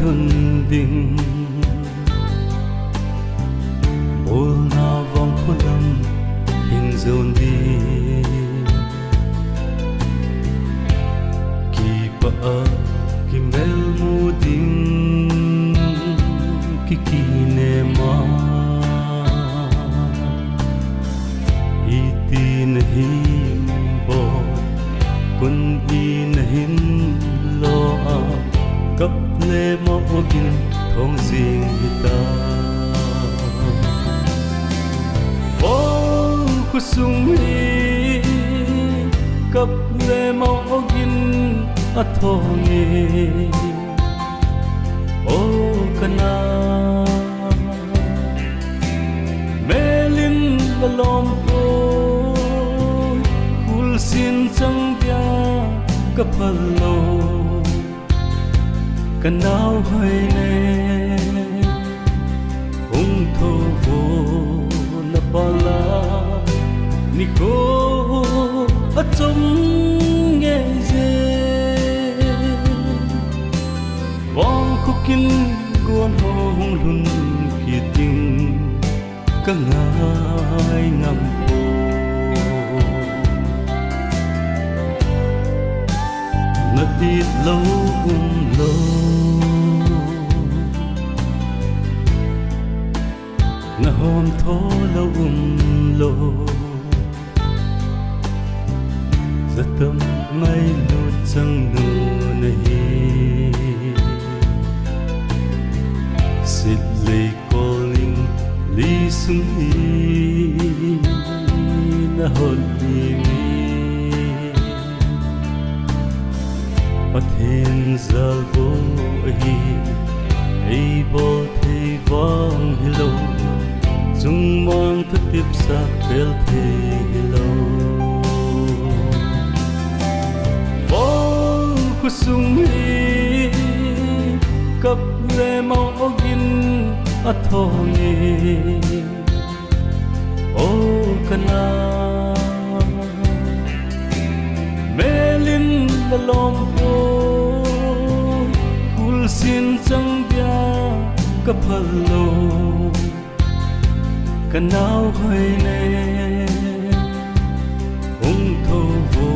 hun ding bol na vong khulam hình zon đi ki pa ki mel mu ding ki ne ma itin him bo kun in hin lo a cấp lê mô gin thong riêng ta vô khu sung hi cấp lê mô gin a thong hi ô kana mê linh la lom ô khul xin chẳng bia cấp lo canal hơi nè ung thô vô na pala niko at trong nghe dê vong khukin guan hong lun kia tình cả ngày ngắm ô na ít lâu lâu na hôm thô lâu lô giấc tâm ngay lút chẳng nụ này xịt lệ calling lý sung hi na hồn hi mi bắt hình zal vô hi ai bol thei vang hello chung mang thức tiếp sa bel thei hello vô khu sung hi cấp lê mau gin a thong hi ô kana mê linh la lom ô khul xin chẳng bia cấp lo canal hơi nè ung thô vô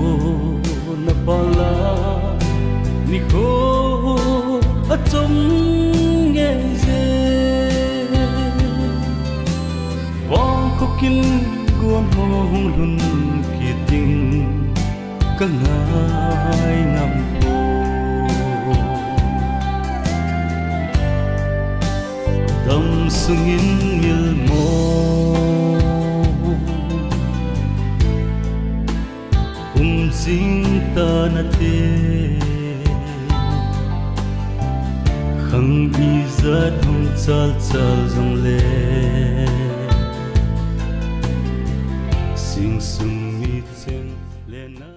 na pala niko at trong nghe dê vong khukin guan hong lun kia tình cả ngày ngắm ô tâm sung in mil mo ding ta na te khang bi za thong chal chal jong le sing sung mi chen le na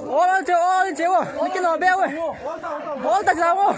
ô chị ơi cái nồi beo ơi ô tại sao ô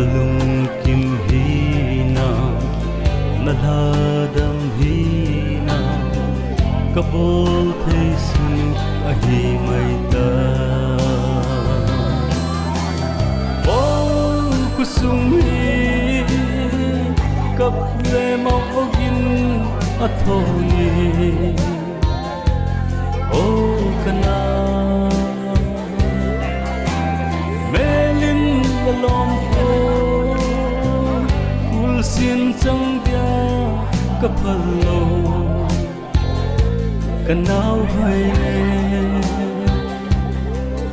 kalung kim hina naladam hina kabol thei su ahi mai ta oh kusum hi kap le mau ogin athoni oh kana melin lalom ho kul sin chang dia kapalo kanau hai ne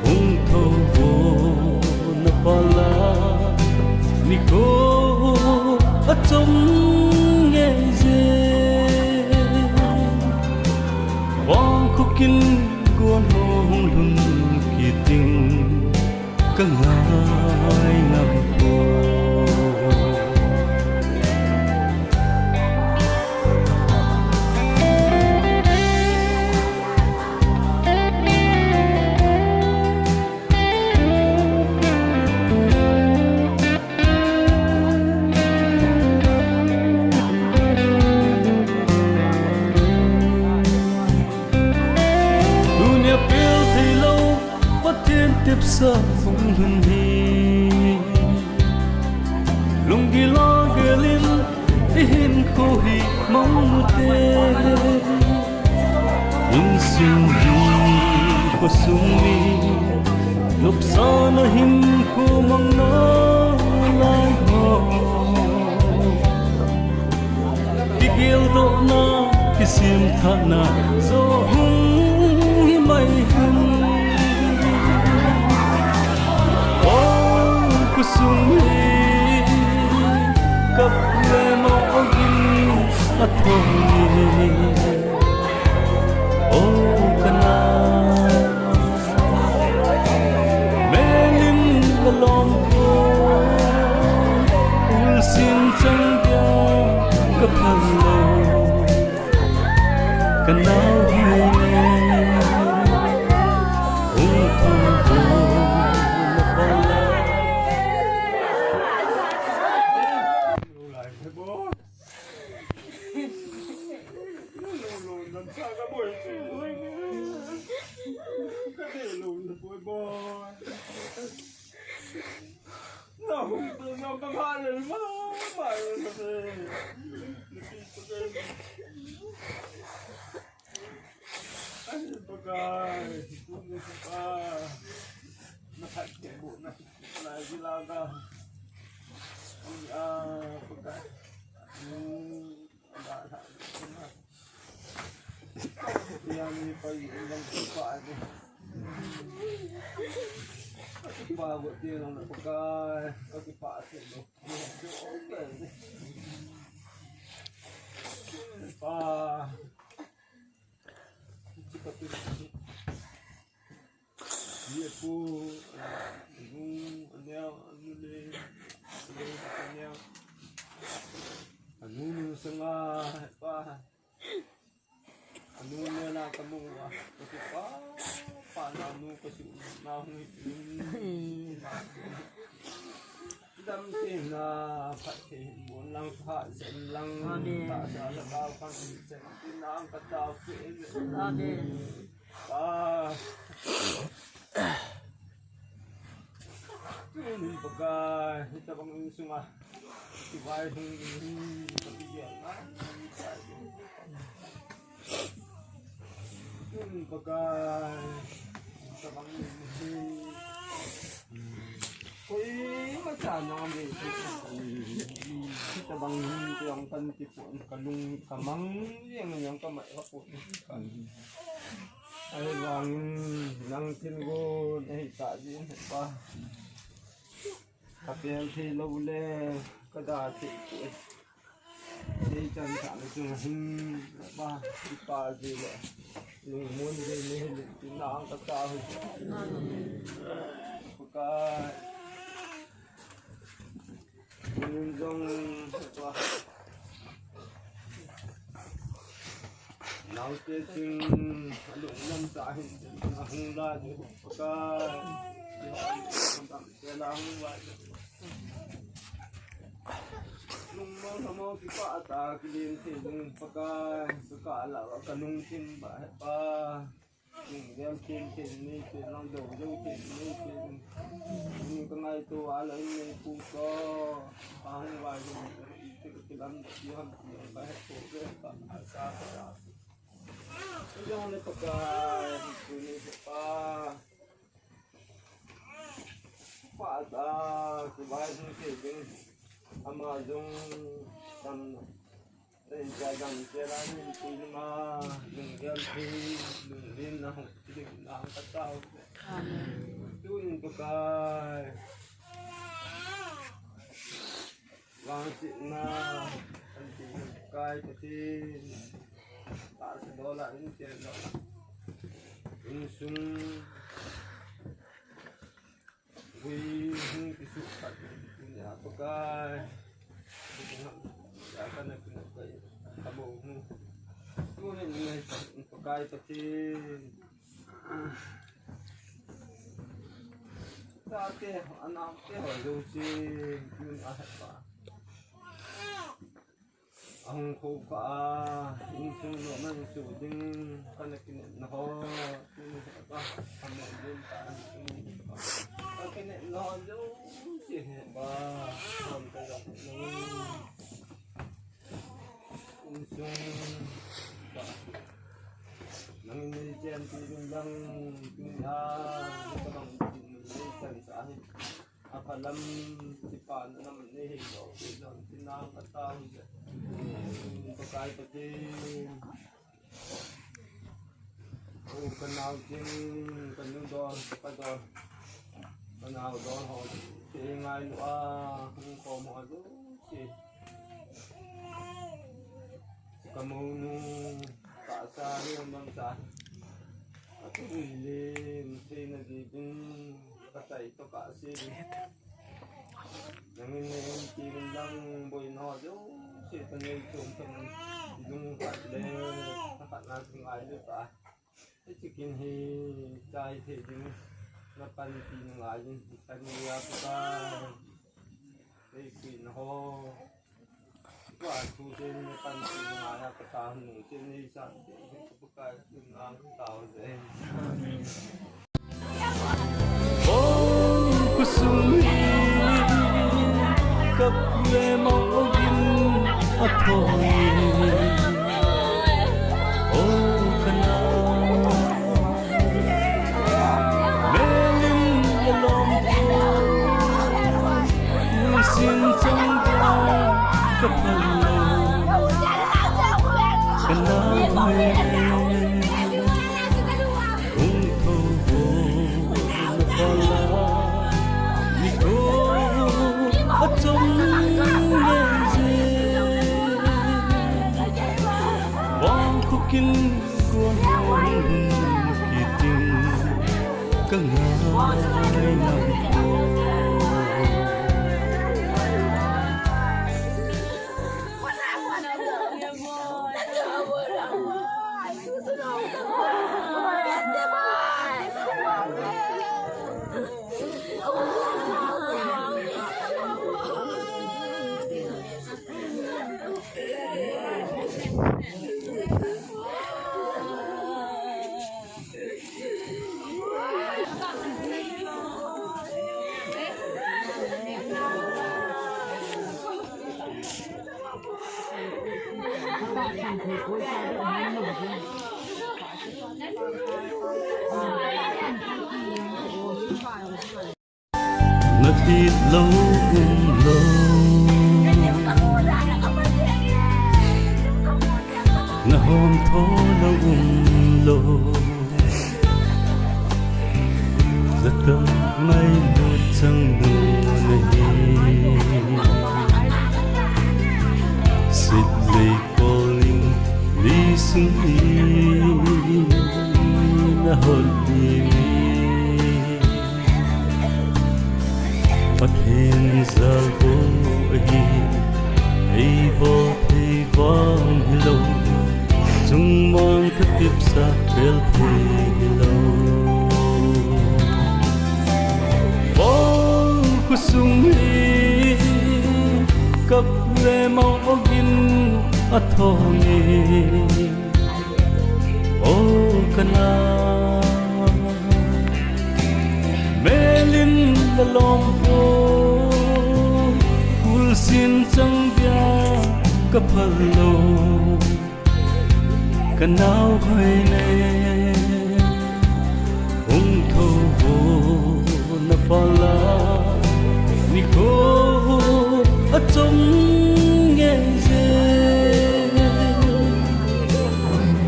hung tho vo na pala ni ko achom nge je wang khukin gon hong lun ki ting ka ngai ngam ko tiếp sa phong hân hi lung gi lo gelin hin kho hi mong te lung sing hi ko sung ni lup sa na him ko mong no lai ho tigil do na kisim tha na so hung hi mai hun kusum hi kap le mo ogin athoni oh kana melin lalom ko ul sin chang dia kapalo kanau hai ung tho kalung kamang yang kamay kapon ay lang nang tingo ay tajin pa kapel thi lule kadati ay chan chan chung hin ba pa ji le lung mun ji ne tinang ka ta hu ka lung jong pa nào kia chừng lụng năm xã hình hung la thì có cái làm vậy nung mga mo kita at kilin yung pagkaala ka nung simba pa yung yan tin ni lang do yung tin ni yung kangay to ala ni puso ang wala yung kilan yung bahit po pa sa yung na pagka kumain ng kibing ama yung jagang kiranin tulma yung din na ang katao tuwing pagkay wangsit na kahit patin taas sa dola yung tiyendo yung sung wihing kisukat niya pagkay akan na pinagkay tabo mo tuloy niya pagkay patin sa ate anak ko yung si yung ahat pa ang kuka yung suno man suding kanakin na ko yung pa amon pa akin na do si ba ang tayo yung pa nanginitian tin lang tabang sa akin apalam si paano naman eh ilang tinakatawag yung pagkain pati o kanawag yung kanong doon pa doon kanawag doon ho siya nga kung komo ka doon si kamunong kaasari ang bangsa at ulim siya nagiging patay ito kasi nanginitirin lang boy na doon siya tanay itong yung katle nakanating ayot chicken he chai he yung napaniti ng ayon kaniya ko ka kay queen ho susin napaniti ng ayat katahon nung sinisan kapag yung ang tao din kapye maugin apoy o kana melin yalom sin changga kapalo kana kin kuan kiting kangai nam ko Napit lâu lâu na hôm thô lâu lâu giấc tâm mây một trăng nụ này xịt lệ calling đi xuống đi na hồn đi bắt hiền giờ vô hi vô thì vang lâu chung mong thức tiếp xa bel thì lâu vô khu sung hi กับเวมองกินอัทองเอโอกันนาเมลินละลมโอคุลสินจังเบียกับพะโลกันนาวให้เนองโทโหนปาลานิโคอจมเงเซ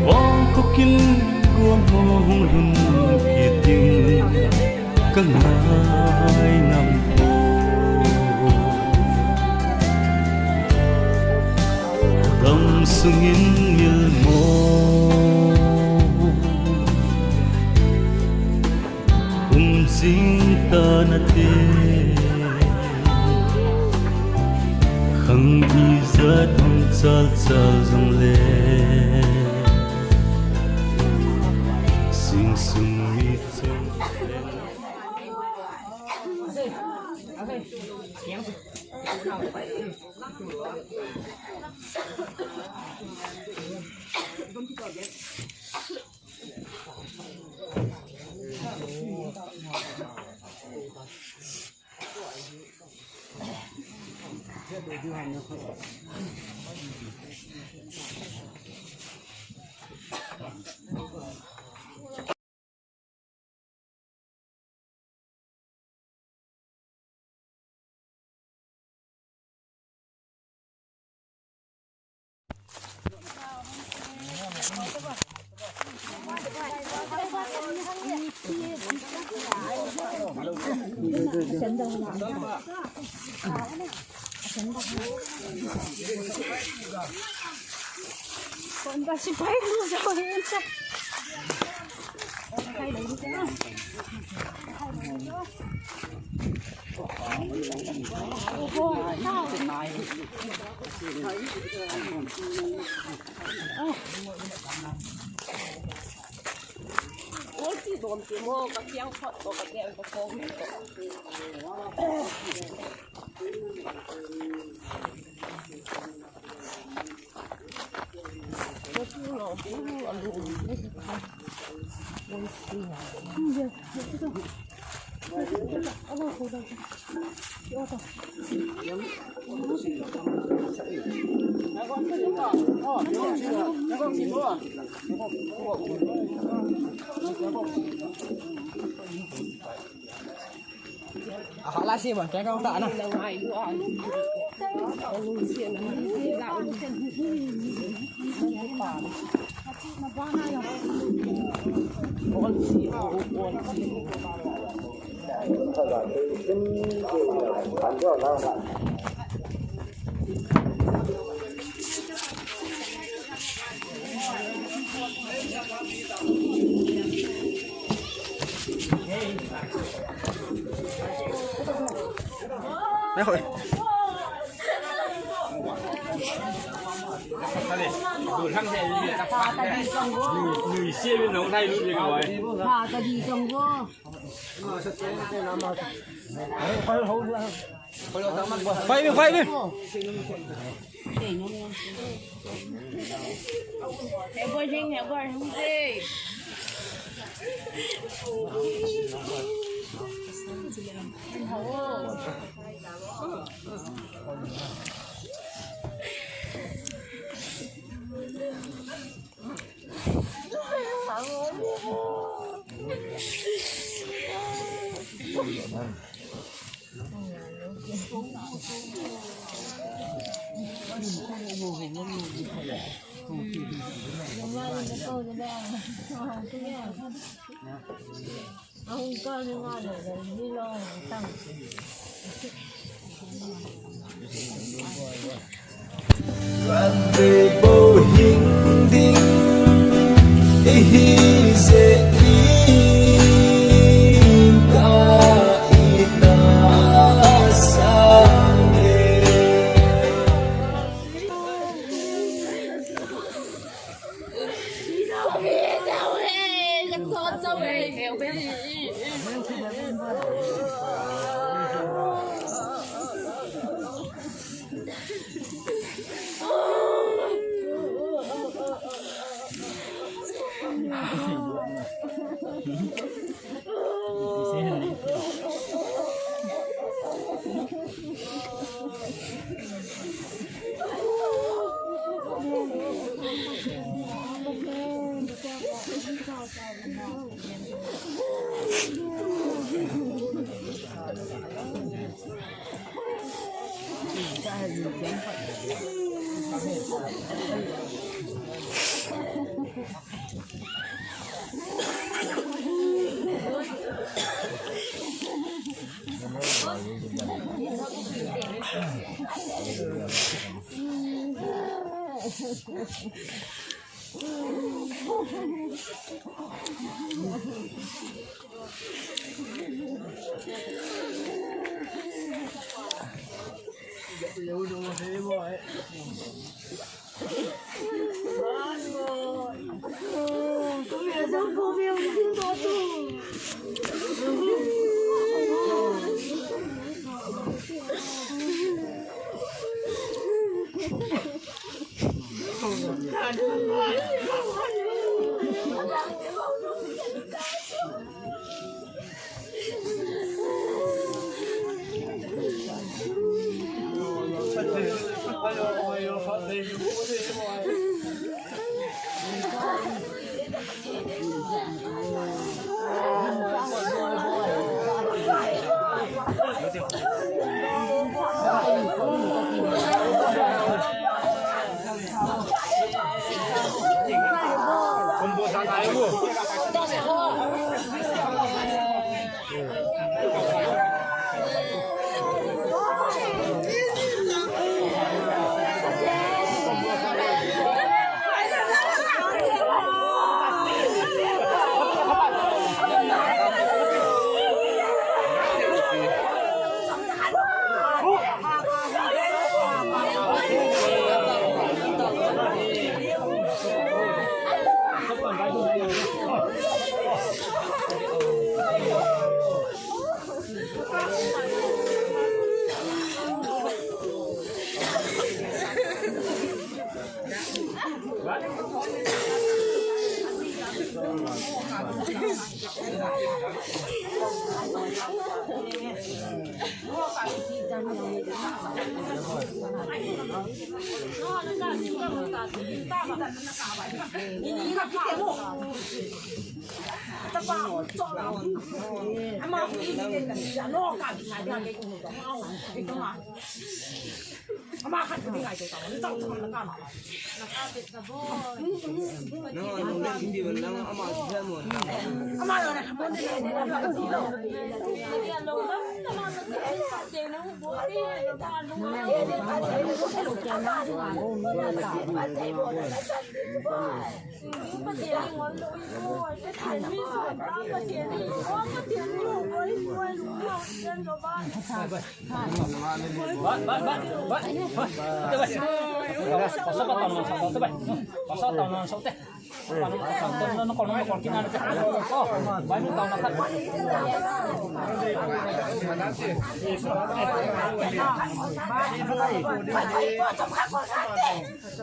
วองก็กินกวงหงลุนเกียติงก็ง่ายงำโปดำสุงินมิลโมจิงตานาเตขังอีจัดหุ่นจัลจัลจังเลสิงสุงมีจังcon ba si phải luôn rồi em sao hay đấy chứ ôi chỉ đồn chỉ mua các giang phật của các kẹo của con họ la xì mà cái con tạ nào đấy rồi Đồ thăng thế gì là phát đấy. Người xe bên nóng thay luôn gì rồi. Hà ta đi trong vô. quay đi Để nó heo bơi trên heo bơi không gì. Ông coi đi ngon rồi đi lo tăng. Về bầu hình đinh hi sẽ im ta ita sang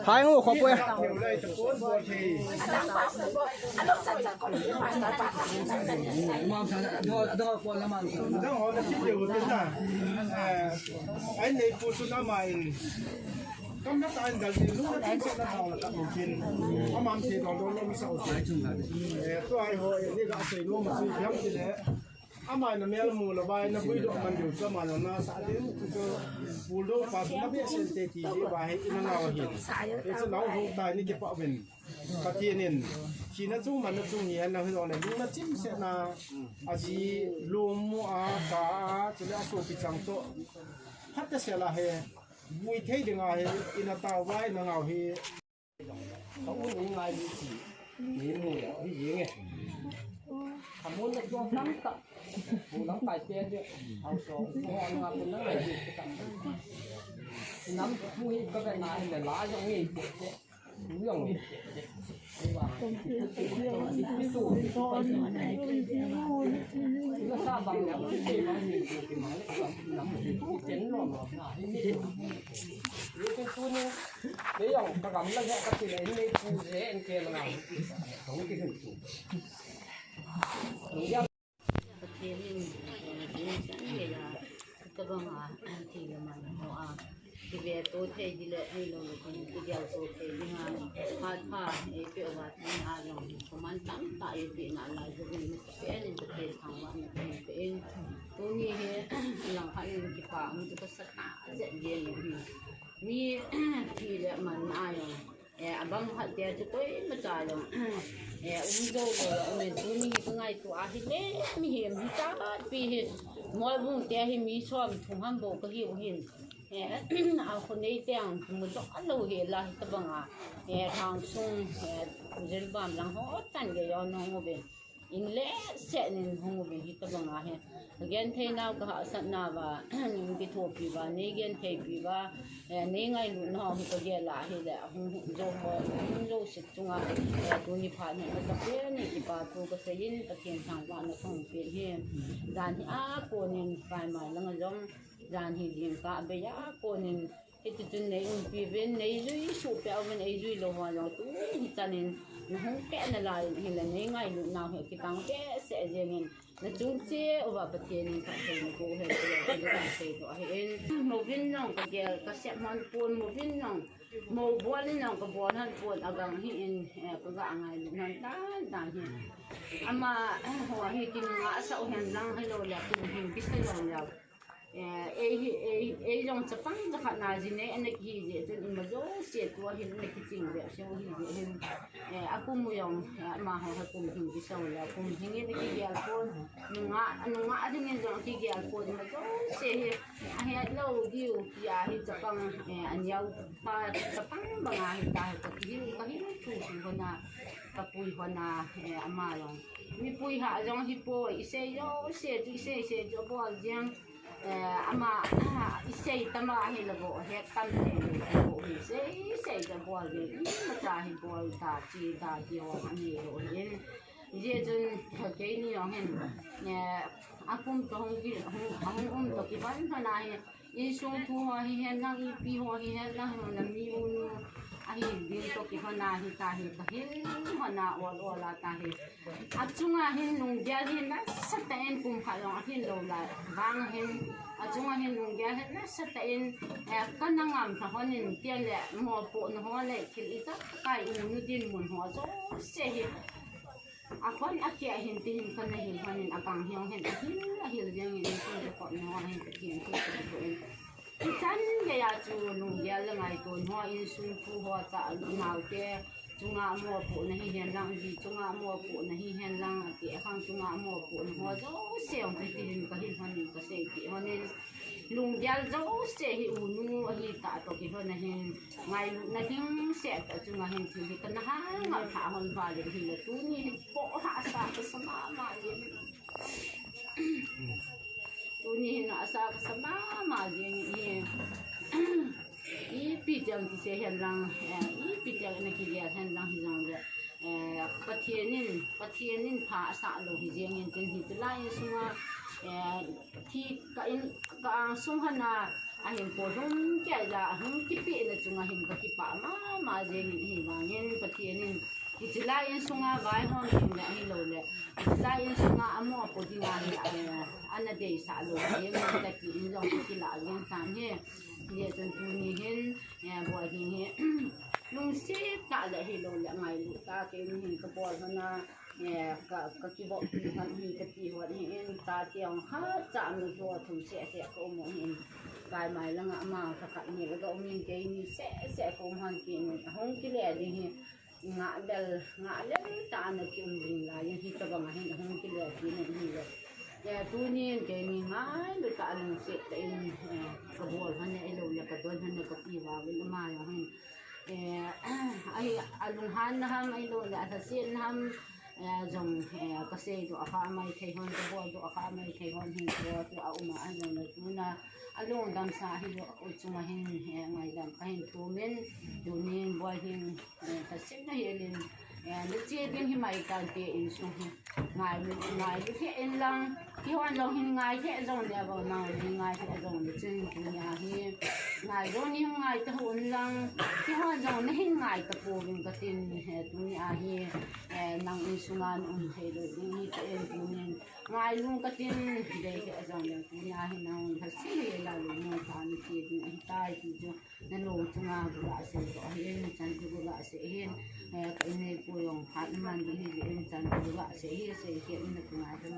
Hai ngủ khó quê. Anh này phụ nữ nam mày, công tác anh đã gì lúc đó chính xác là thằng là các đồng tiền, ông mang tiền còn đâu nó sầu tiền, tôi ai hỏi đi gặp thầy luôn mà suy phép gì đấy, ông mày nó mèo mù là bài nó vui độ mình điều cho mà nó xã đến cái phụ nữ và nó biết sinh tế thì cái bài nó nào hiện, cái số nó hộp bài này cái bọ bình, cái tiền nên khi nó chung mà nó chung nhiều là hồi này lúc nó chính sẽ là gì lúm mua cá cho nên số bị trắng to, hết sẽ là hệ vui thế được ngay in là tàu vai là ngào thì không có những ngày đi chỉ nhìn mùi ở cái gì nghe thằng muốn được cho nắm tận mùi nắm bài tiền chứ hậu số ngon ngọt mình nó là gì cái tận nắm mùi có cái này là lá giống gì đúng rồi nó sao bằng nhau cái mà nhìn cái máy nắm chén rồi mà cái cuốn đấy rồi các gắm là các chị lấy lên cu thế anh kia là nào không cái hình chủ đúng không thì là cái con thì là mà nó thì về tôi thấy đi lệ hay là mình đi đeo tôi thấy đi ngang pha ấy kiểu mà đi ngang rồi còn mình tắm tại vì nãy lại rồi mình sẽ lên thực hiện thằng bạn mình phải tôi nghĩ là phải cái phá mình có sắc dễ dàng mi thì là mình ai rồi băng hạt tiền cho tôi mà trả rồi dâu rồi mình tôi nghĩ cái ngày tôi ăn hết mi hiểm mi cá vì mỗi vùng tiền thì mi xóa thùng ham bộ cái hiệu hiệnคนนี้แต่งมันต้องเราเห็นละตะบังทางส่งเรื่องบ้านหลังหอตันก็ยอมน้องเป็นอินเล่เสร็จนี่ห้องเป็นที่ตะบังเงี้ยเทน่าก็สัตนาว่านี่ไปทั่วปีว่านี่เงี้ยเทปีว่านี่ไงหนุนห้องก็เยอะละเห็นแล้วห้องโจมห้องโจสิจุงตัวนี้ผ่านเนี่ยมันจะเป็นนี่ที่ป่าตัวก็เสียนตะเคียนทางว่าในห้องเป็นเห็นด้านที่คนนี่ไฟใหม่แล้วก็ร้องgian hi ding ka be ya konin itu tun nei un pi ven nei zui su pe au men ei zui lo wa lo tu hi tanin na hong ke na la hi la nei ngai lu na he ki tang ke se jengin na chung che o ba pa tien ka se ni ko he ko se to he en mo vin nong ka ge ka se man pon mo vin nong mo bol nong ka bon han pon agang hi en ka ga ngai lu nan ta hi ama ho hi kin nga sa o hen lang he lo la kin hin ki sa lo la long chapang da khana jine ane ki je tin ma jo se to hin ne ki ching de se hi je hin akum yong ma ha kum hin ki saw la kum hin ne ki ya kon nga adin ne jo ki ya kon ma jo se he a lo gi ya hi chapang an yau pa chapang ba nga hi ta ka hi chu chu na ka pui na ama long mi pui ha jong hi po se yo se tu se jo bo jang ama isay tama hi lago he kan he lago isay da bol ge ma cha hi bol ta chi da dio ani ro yen je jun ke ni yong hen akum to hong gi hong to ki ban na he in sung thu ho hi hen na i pi ho hi hen na na mi un ahi din to ki ho na hi ta hi ka hin ho na o la ta hi achunga hin nung dia hin na sa ta en kum kha long hin lo la bang hin achunga hin nung dia hin na sa ta en kan ngam tha ho nin tian le mo po no ho le kil ita kai nu din mun ho zo se hi akon akia hin tin kan hin hanin akang hiong hin hil jang in ko ko no hin tin ko ko chan ge ya chu nung dia le ngai to ho in sung thu ho cha nau ke chunga mo po na hi hen lang di chunga mo po na hi hen lang ti khang chunga mo po ho zo seong ti tin ka hin hanin ka se ti hanin lung dia zo se hi u nu hi ta to ki ho na hin ngai na ding se ta chunga hin ti ka na ha ngal tha hon ba le hi le tu ni po ha sa ka sama ma ye tu ni na sa ka sama ma ye ni i pi jang ti se hen lang i pi jang na ki ya hen lang hi jang de pathianin pha sa lo hi jeng in tin hi la in sunga thi ka in ka sung hana a hin po dum kya ja hum ki pi na chunga hin ka ki pa ma jeng in hi wangin pathianin la in sunga vai hon hin la hi lo le la in sunga amo po di nga hi ana de sa lo jeng ta ki in jong ki la yen tan he ye chân tu ni hin boy hin he lung se ta le hi lo la ngai lu ta ke ni hin ka bol hana ka ki bo ti han hi ka ti ho ni en ta tiang ha cha nu zo thu se ko mo hin kai mai la nga ma ka ka ni la ga min ke ni se ko han ki ni hong ki le di hi nga le ta na ki um ring la yin hi ta ba ma hin hong ki le ki ni hi le tu nhiên cái mình mãi được cả lần sẽ tại cái buồn hơn này lâu là cái tuần hơn là cái gì vào bên mà rồi ai lùng han ham ai lâu là thật xin ham dùng cái xe đồ khá mai thấy hơn cái buồn đồ khá mai thấy hơn hình đồ áo mà anh là tu na along dam sa hi đồ chung mà hình ngày dam cái hình thu men tu nhiên buồn hình thật xin là hiện nó chia đến hi mai tan te in sung ngày lúc hiện lang khi hoàn long hình ngày thế rồi là vào nào ngày thế rồi trên nhà hi ngài đó ni ngài ta hôn lang thì hoa dòng nó hình ngài ta po bên cái tin tụi hi nang insungan hay rồi đi cái em tụi ngài luôn cái tin để cái dòng này tụi hi nang thật sự là luôn một thằng kia thì tai thì cho nên luôn chúng ta cũng đã sẽ có hiện chân cũng đã sẽ hiện cái này của ông hát man đi hiện chân cũng đã sẽ hiện được ngài đó.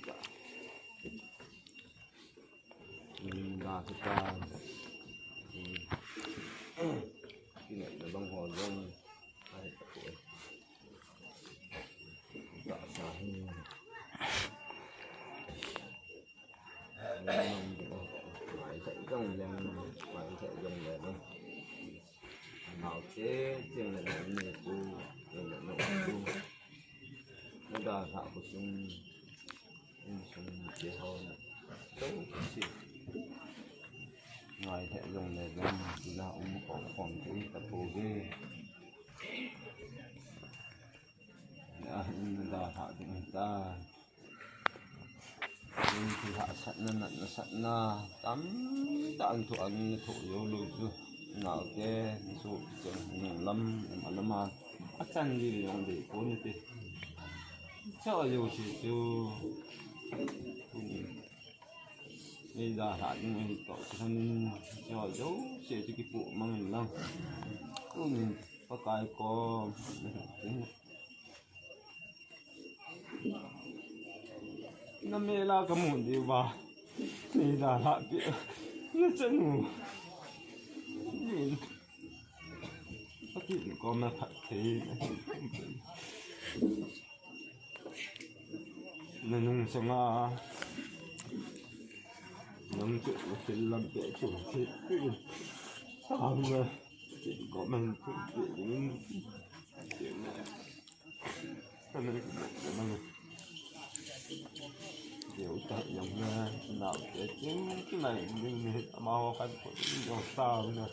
cả ra cái ta cái này là băng hòn rong hay tuổi đã sáng máy chạy rong lên máy chạy rong lên nào chế riêng là những người cô riêng là nội cô nó đã thạo của chúng chế hơn tốt xịt ngoài chạy rong lên thì là ông có khoảng cái tập hồ ghê đã thạo cho người ta thì hạ sẵn na tắm tạm thủ ăn thủ vô lụi rồi nào cái số trường lâm mà nó mà ắt chăn gì làm để cố như thế sợ dù chỉ tiêu bây giờ hạ nhưng mình có thân cho dấu sẽ cho cái bộ mà mình làm mình có cái có nó mê la cái mồm đi vào bây giờ hạ kia nó chân ngủ nhìn có chuyện con nó thật thế nên nung xong à nung chuyện của chuyện làm chuyện chủ chết sao mà chuyện có mình chuyện chuyện này cho nên mình điều tại dòng nào cái này nhưng mau phải có dòng sao nữa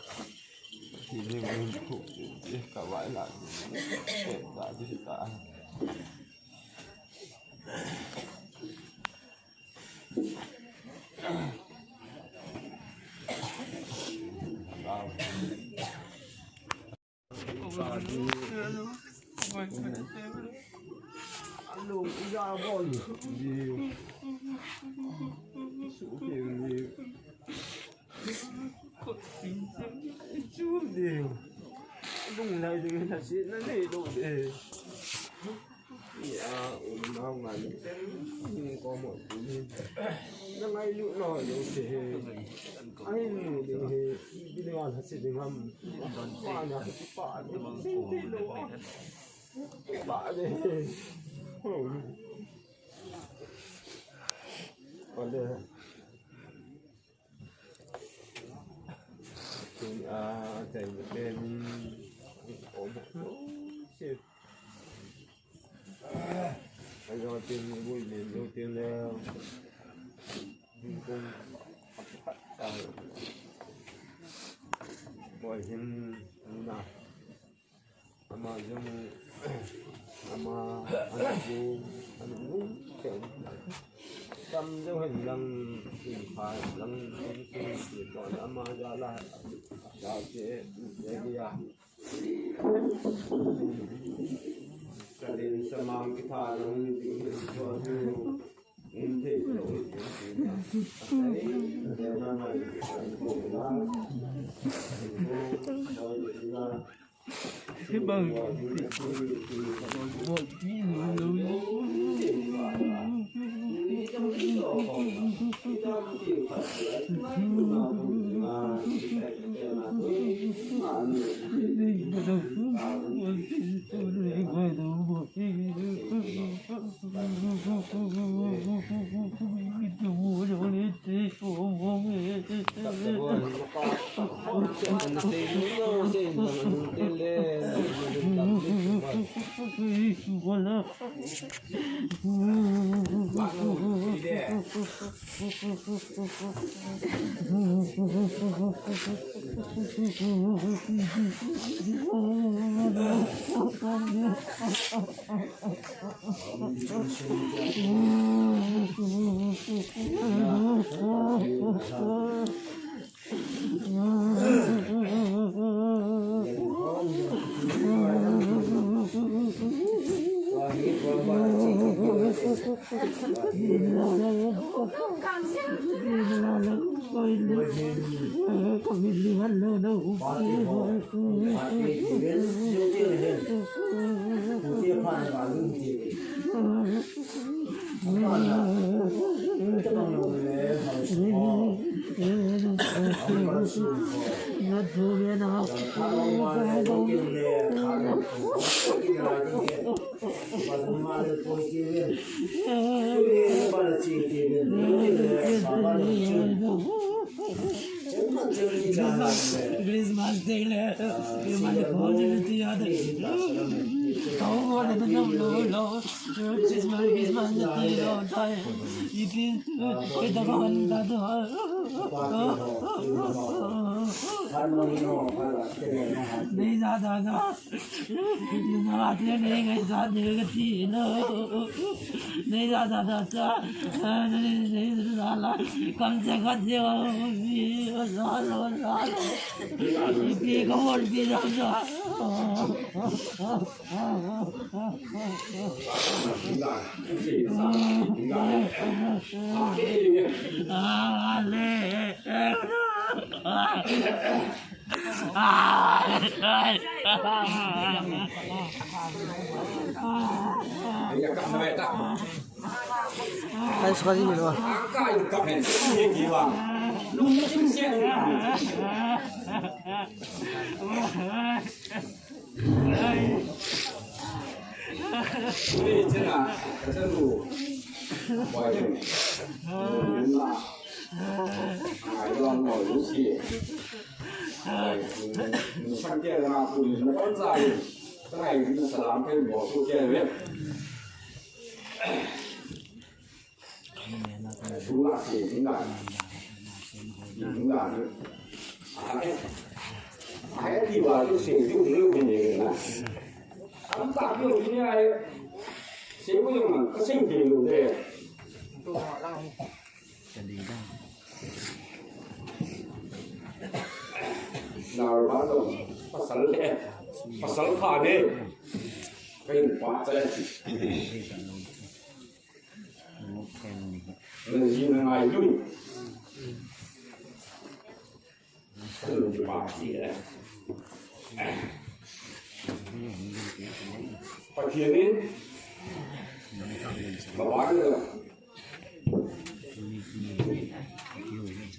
thì nhưng mình thuộc cả vãi lại để cả chứ cả luôn ra voi nhiều số tiền nhiều chú nhiều đúng này thì người ta sẽ nó đi đâu để dạ không là nhưng có một thứ nó ngay lúc nào đâu thì anh thì đi ăn sẽ đi ăn qua nhà thì bạn thì đâu bạn đi còn đây chúng chạy một bên có một lỗ xịt bây giờ tiền vui đến đầu tiên là cùng phát tài bởi hình nào mà dùng mà ăn uống kiểu tâm dấu hình lăng hình phải lăng hình thì gọi mà ra là giao chế để đi cho nên sẽ mang cái thà lăng cho những thể lỗi để nó này cái bằng một tí Hãy subscribe Christmas Day le, mana phone ti yaad kau mana nam lo, Christmas ti lo tai, iti kita kawan tado. नहीं ज़्यादा ना, नवाते नहीं गए साथ निकलती ना, नहीं ज़्यादा ना सा, नहीं ज़्यादा कम से इतनी कमर की जाना, Ay, sekali gitu. nào bắt đầu bắt sẵn khả đi cái quá chạy là gì là ngày lui từ bạc gì đấy phải thiền đi và bán được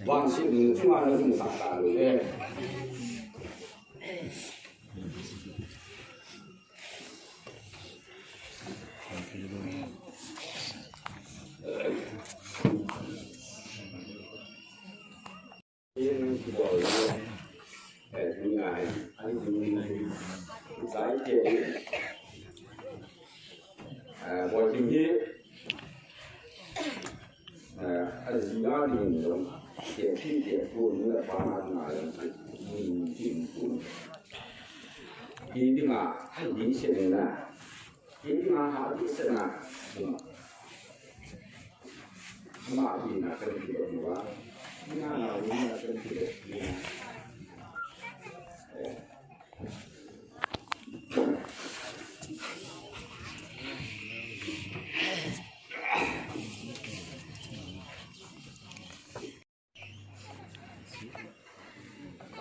hoàn sinh chúng ta là dùng sản phẩm rồi giải chế mọi tình nghĩa anh gì đó thì mình tiền khi tiền buồn nữa ba mà mình tiền buồn khi đi mà anh đi xe này là khi đi mà họ đi xe nào mà thì là cần thiết quá nhà nào cũng là cần thiết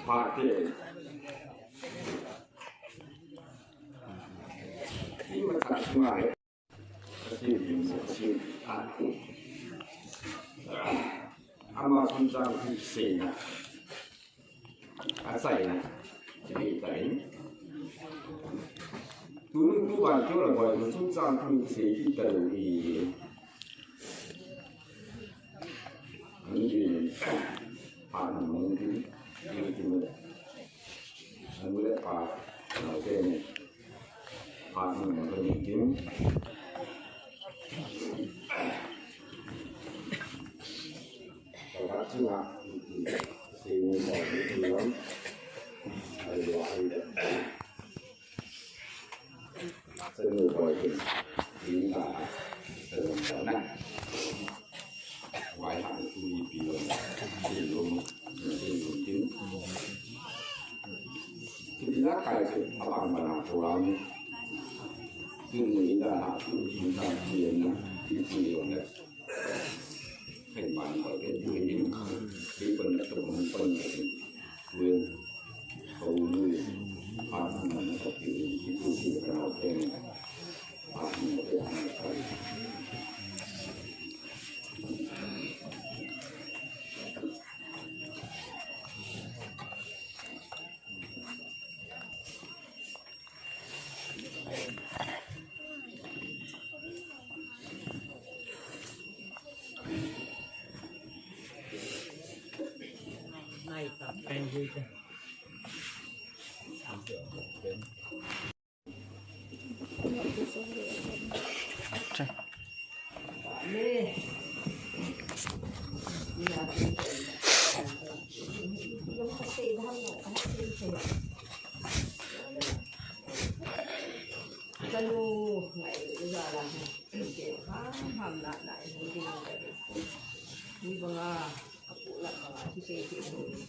phát triển khi mà sản xuất lại thì mình sẽ chịu ảnh hưởng Amazon trang thị xì dạy thì đấy tú bạn kêu là gọi là trung trang thị xì thì từ thì những gì bạn muốn thì anh mới phá nói cái này phá mình có những tiếng và các chú ạ thì mình bỏ những thứ lắm ở đó thì sẽ người gọi thì là trở nặng ngoài hạng tùy biểu thì luôn thì tiếng thì lá cài sự bằng mà làm cho lắm nhưng nghĩ là chúng ta tiền thì nhiều đấy thành bản ở cái quyền cái phần đất của phần quyền hầu như phát mình có thể cái thứ gì đó thêm phát mình có thể làm được Lalu ngai jalan ke ham nak mending ni banga aku lah banga si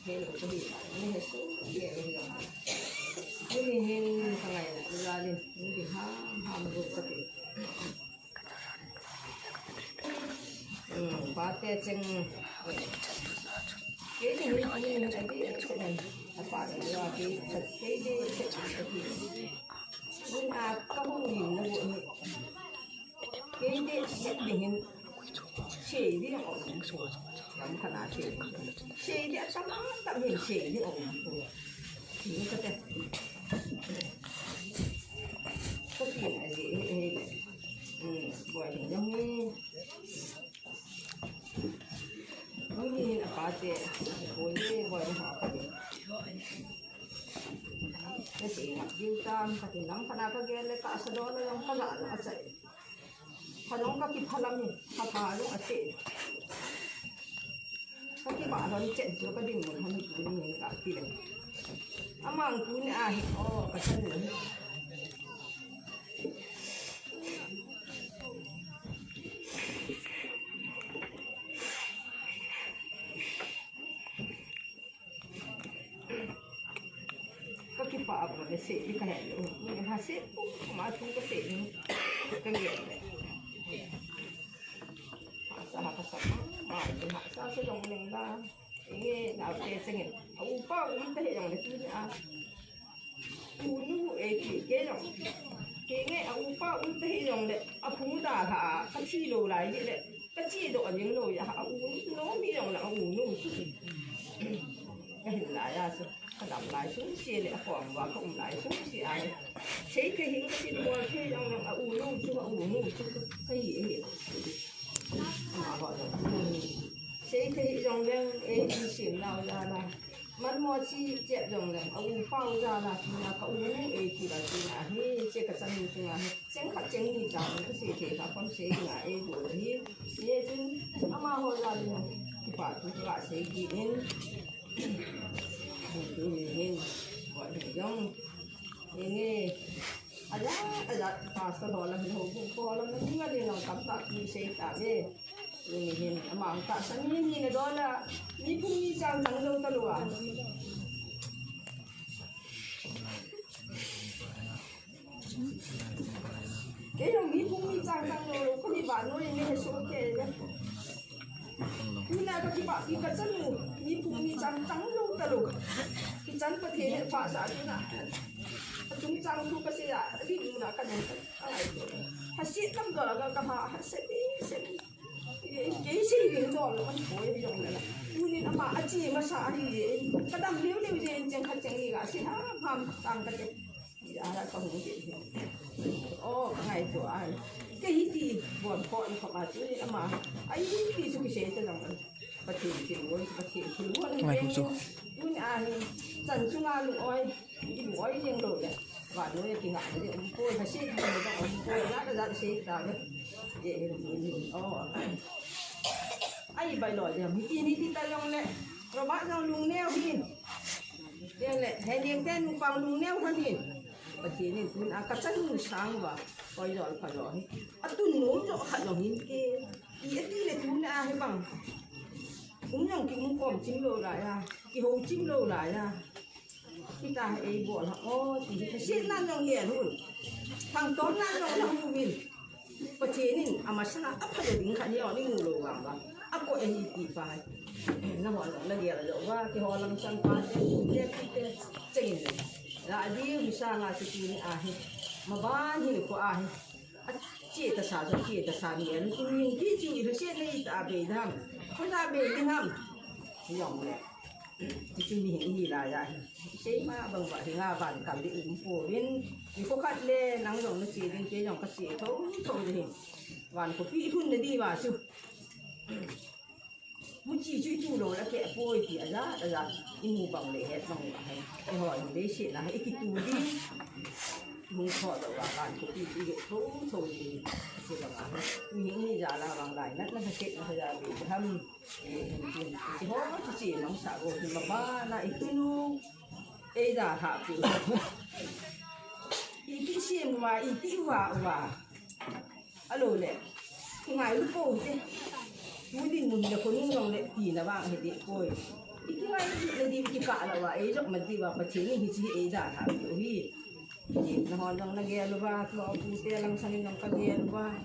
hello tadi ni hesu dia ni hen sangai jalan ni ham ro tapi pate ceng ke ni tadi apa dia ke nhưng mà không nhìn nó buồn cái này sẽ mình chỉ đi ổn lắm khả năng chỉ đi xong tạm mình chỉ đi ổn thì có thể có tiền là gì bởi vì giống như là ba tiền với bởi họ phải cái gì học yêu tam cái gì lắm, khana cái cái cả số đó nó không lạ là chạy, khana cái kịp làm gì, khana lúc chạy, cái bạn nó chạy cho cái điểm một hàng chục nghìn cả tiền, amang pun ai, cái chân nữa. Apa cái sệ đi cái luôn, mình ha sệ mà thu cái sệ cái gì đấy, hạ sa mà hạ sa sẽ dùng mình là cái nào để xem hình, bao nhiêu cái dùng để tu à, nu cái dùng cái nghe bao nhiêu cái dùng để phun ra hả, cái chi đồ lại vậy đấy, cái chi đồ những đồ hả, nó mới dùng là nu cái hình lại à làm lại xuống xe để còn và không lại xuống xe ai thấy cái hình cái mua cái trong là nu chứ cái gì vậy mà gọi là thấy cái trong đang ấy xỉn nào ra là mắt mua chi chẹt trong là bao ra là có ấy thì là hay chơi cái sân thì là chẳng khác chẳng gì cả cái gì thì là con sẽ là ấy rồi thì chứ mà hồi ra thì phải chúng ta sẽ ghi đến hình gọi là giống ini ada pasal dalam hukum dalam juga dia nak tak bisa tak be ini amang tak sani ni dola ni pun ni sang lâu talua cái đồng ni pun ni sang lâu có đi bán nuôi ni số kê ni là cái chân ni pun ni sang lâu talua cái chân có thể phá sản nữa chúng trang thu cái gì à đi mua là cái này cái hạt xịt lắm rồi là cái hạt xịt cái gì liền rồi là mình phối dùng này như nên mà anh chị mà xả thì cái đam liếu gì chẳng khác chẳng gì cả xịt ham tăng cái gì là không có gì ngày tuổi cái gì buồn phận không mà chứ mà ấy thì chúng sẽ tự động bắt thì luôn luôn trần trung an lụi oi lụi riêng rồi đấy và nó thì ngại thì cô phải xếp mình đó cô đã ra xếp ra đấy để ai bài lỏi thì mình đi ta long này rồi bắt ra lùng neo đi đây này hay điên tên bằng lùng neo hơn thì và chỉ nên cũng cắt chân sáng và coi giỏi phải giỏi tu nấu cho hạt lòng hin kia ý đi này tu na hay bằng cũng nhầm cái mông còm chim lô lại à cái hồ chim lô lại à khi ta ấy buồn họ thì phải xếp nan trong hiền luôn thằng tóm nan trong là không viên và chế nên mà sao ấp phải được khả nhiều nên ngủ lồ vàng và ấp có ấy thì phải nó hỏi là gì là dẫu và cái họ làm sang qua cái chạy là đi vì sao là cái gì à mà ba thì có ai chỉ ta xả miếng nhưng cái chuyện phải xếp này ta về thăm không ta về đi thăm dòng này thì chúng mình nghĩ là vậy chế mà bằng vậy thì nga vạn cảm định phổ biến vì có khách lên nắng dòng nó chỉ đến chế dòng các chị thấu thì vạn của phi thun đi vào chứ một chỉ chui tu đồ là kẹt bôi thì ra in mù bằng lệ hết bằng lại cái hỏi đấy sẽ là cái tu đi mù thọ đầu là cũng đi cái thấu thôi thì bằng lại những như giả là bằng lại nó sẽ nó ra bị thâm chỉ hốt chỉ nóng xả rồi thì mà ba lại tu đây giả thả kiểu ít xem mà ít và alo lệ cái ngày lúc cô chứ muốn đi muốn được con nông lệ thì là bạn hệ điện coi cái ngày là đi cái cả là vậy rồi mà đi vào mà chế thì chỉ ấy giả thả kiểu gì thì nó hoàn toàn là nghe luôn và nó cũng sẽ làm sang nó cái nghe luôn và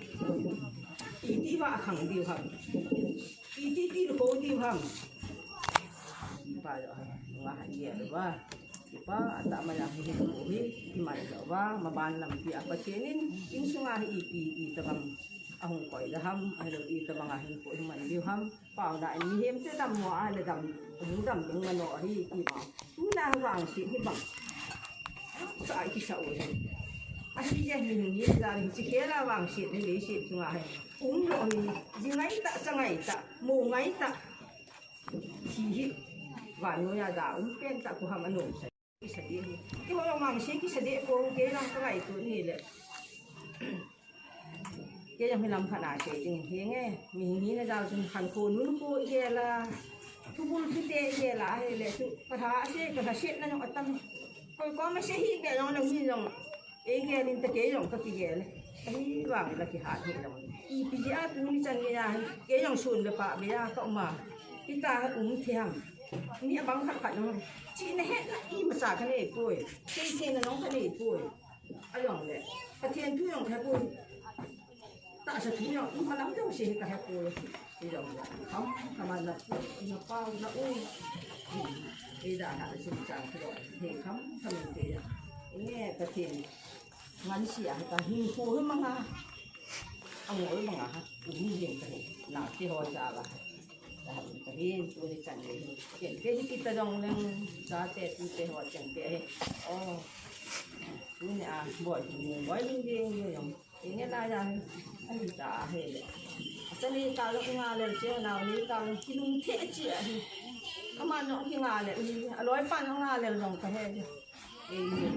ít và khẳng điều hầm ít được cố điều hầm và rồi mà hãy nghe luôn và pa tak malah hidup di mana Jawa mabanam di apa cenin in sungai ipi tabang ahong koi daham alo i tabang ahin ko man diuham pa da ni hem te dam mo ale dam dung mano hi ki ma tu na wang si hi bang sai ki sao a hi je ni da ni chi khela wang si ni le si sungai lo ni ji ngai ta changai ta mo ngai ta chi hi wa no ya da pen ta ko ham anu cái sợi điện cái họ làm bằng cái sợi điện cô cái làm cái này tụi này lệ cái làm phải làm khả năng sợi điện thế nghe mình nghĩ là giao cho khăn khô núi cô cái là thu buôn cái tê cái là hay lệ tụi cái thà sét nó nhọ tâm coi có mấy sợi cái nó là như dòng cái lên tới cái dòng cái này cái vàng là cái hạt này là ý bây giờ tụi mình chẳng cái dòng xuân là phải bây giờ cậu mà cái ta uống thèm nghĩa bắn khát nó chị này hết là im mà xả cái này tuổi cái tiền là nó cái này tuổi anh lòng đấy cái tiền cứ lòng cái tuổi tại sao thứ nhỏ mà lắm đâu xí cái tuổi thì lòng không mà nó bao nó ui bây giờ là xin chào thì không thằng mình thì nghe cái tiền ngắn xỉa cái hình phù hơn mà ông ngồi mà ngã uống nhiều cái nào thì hồi ra là kahin tu ni chan le ke kita dong leng sa te tu te ho chang te tu ni boy ning ding yong ini la ya ai ta he le sa ni ka lo nga le che na ni ka lo kinung the chi a hi ama no ki nga le loi pan nga le dong ka he ni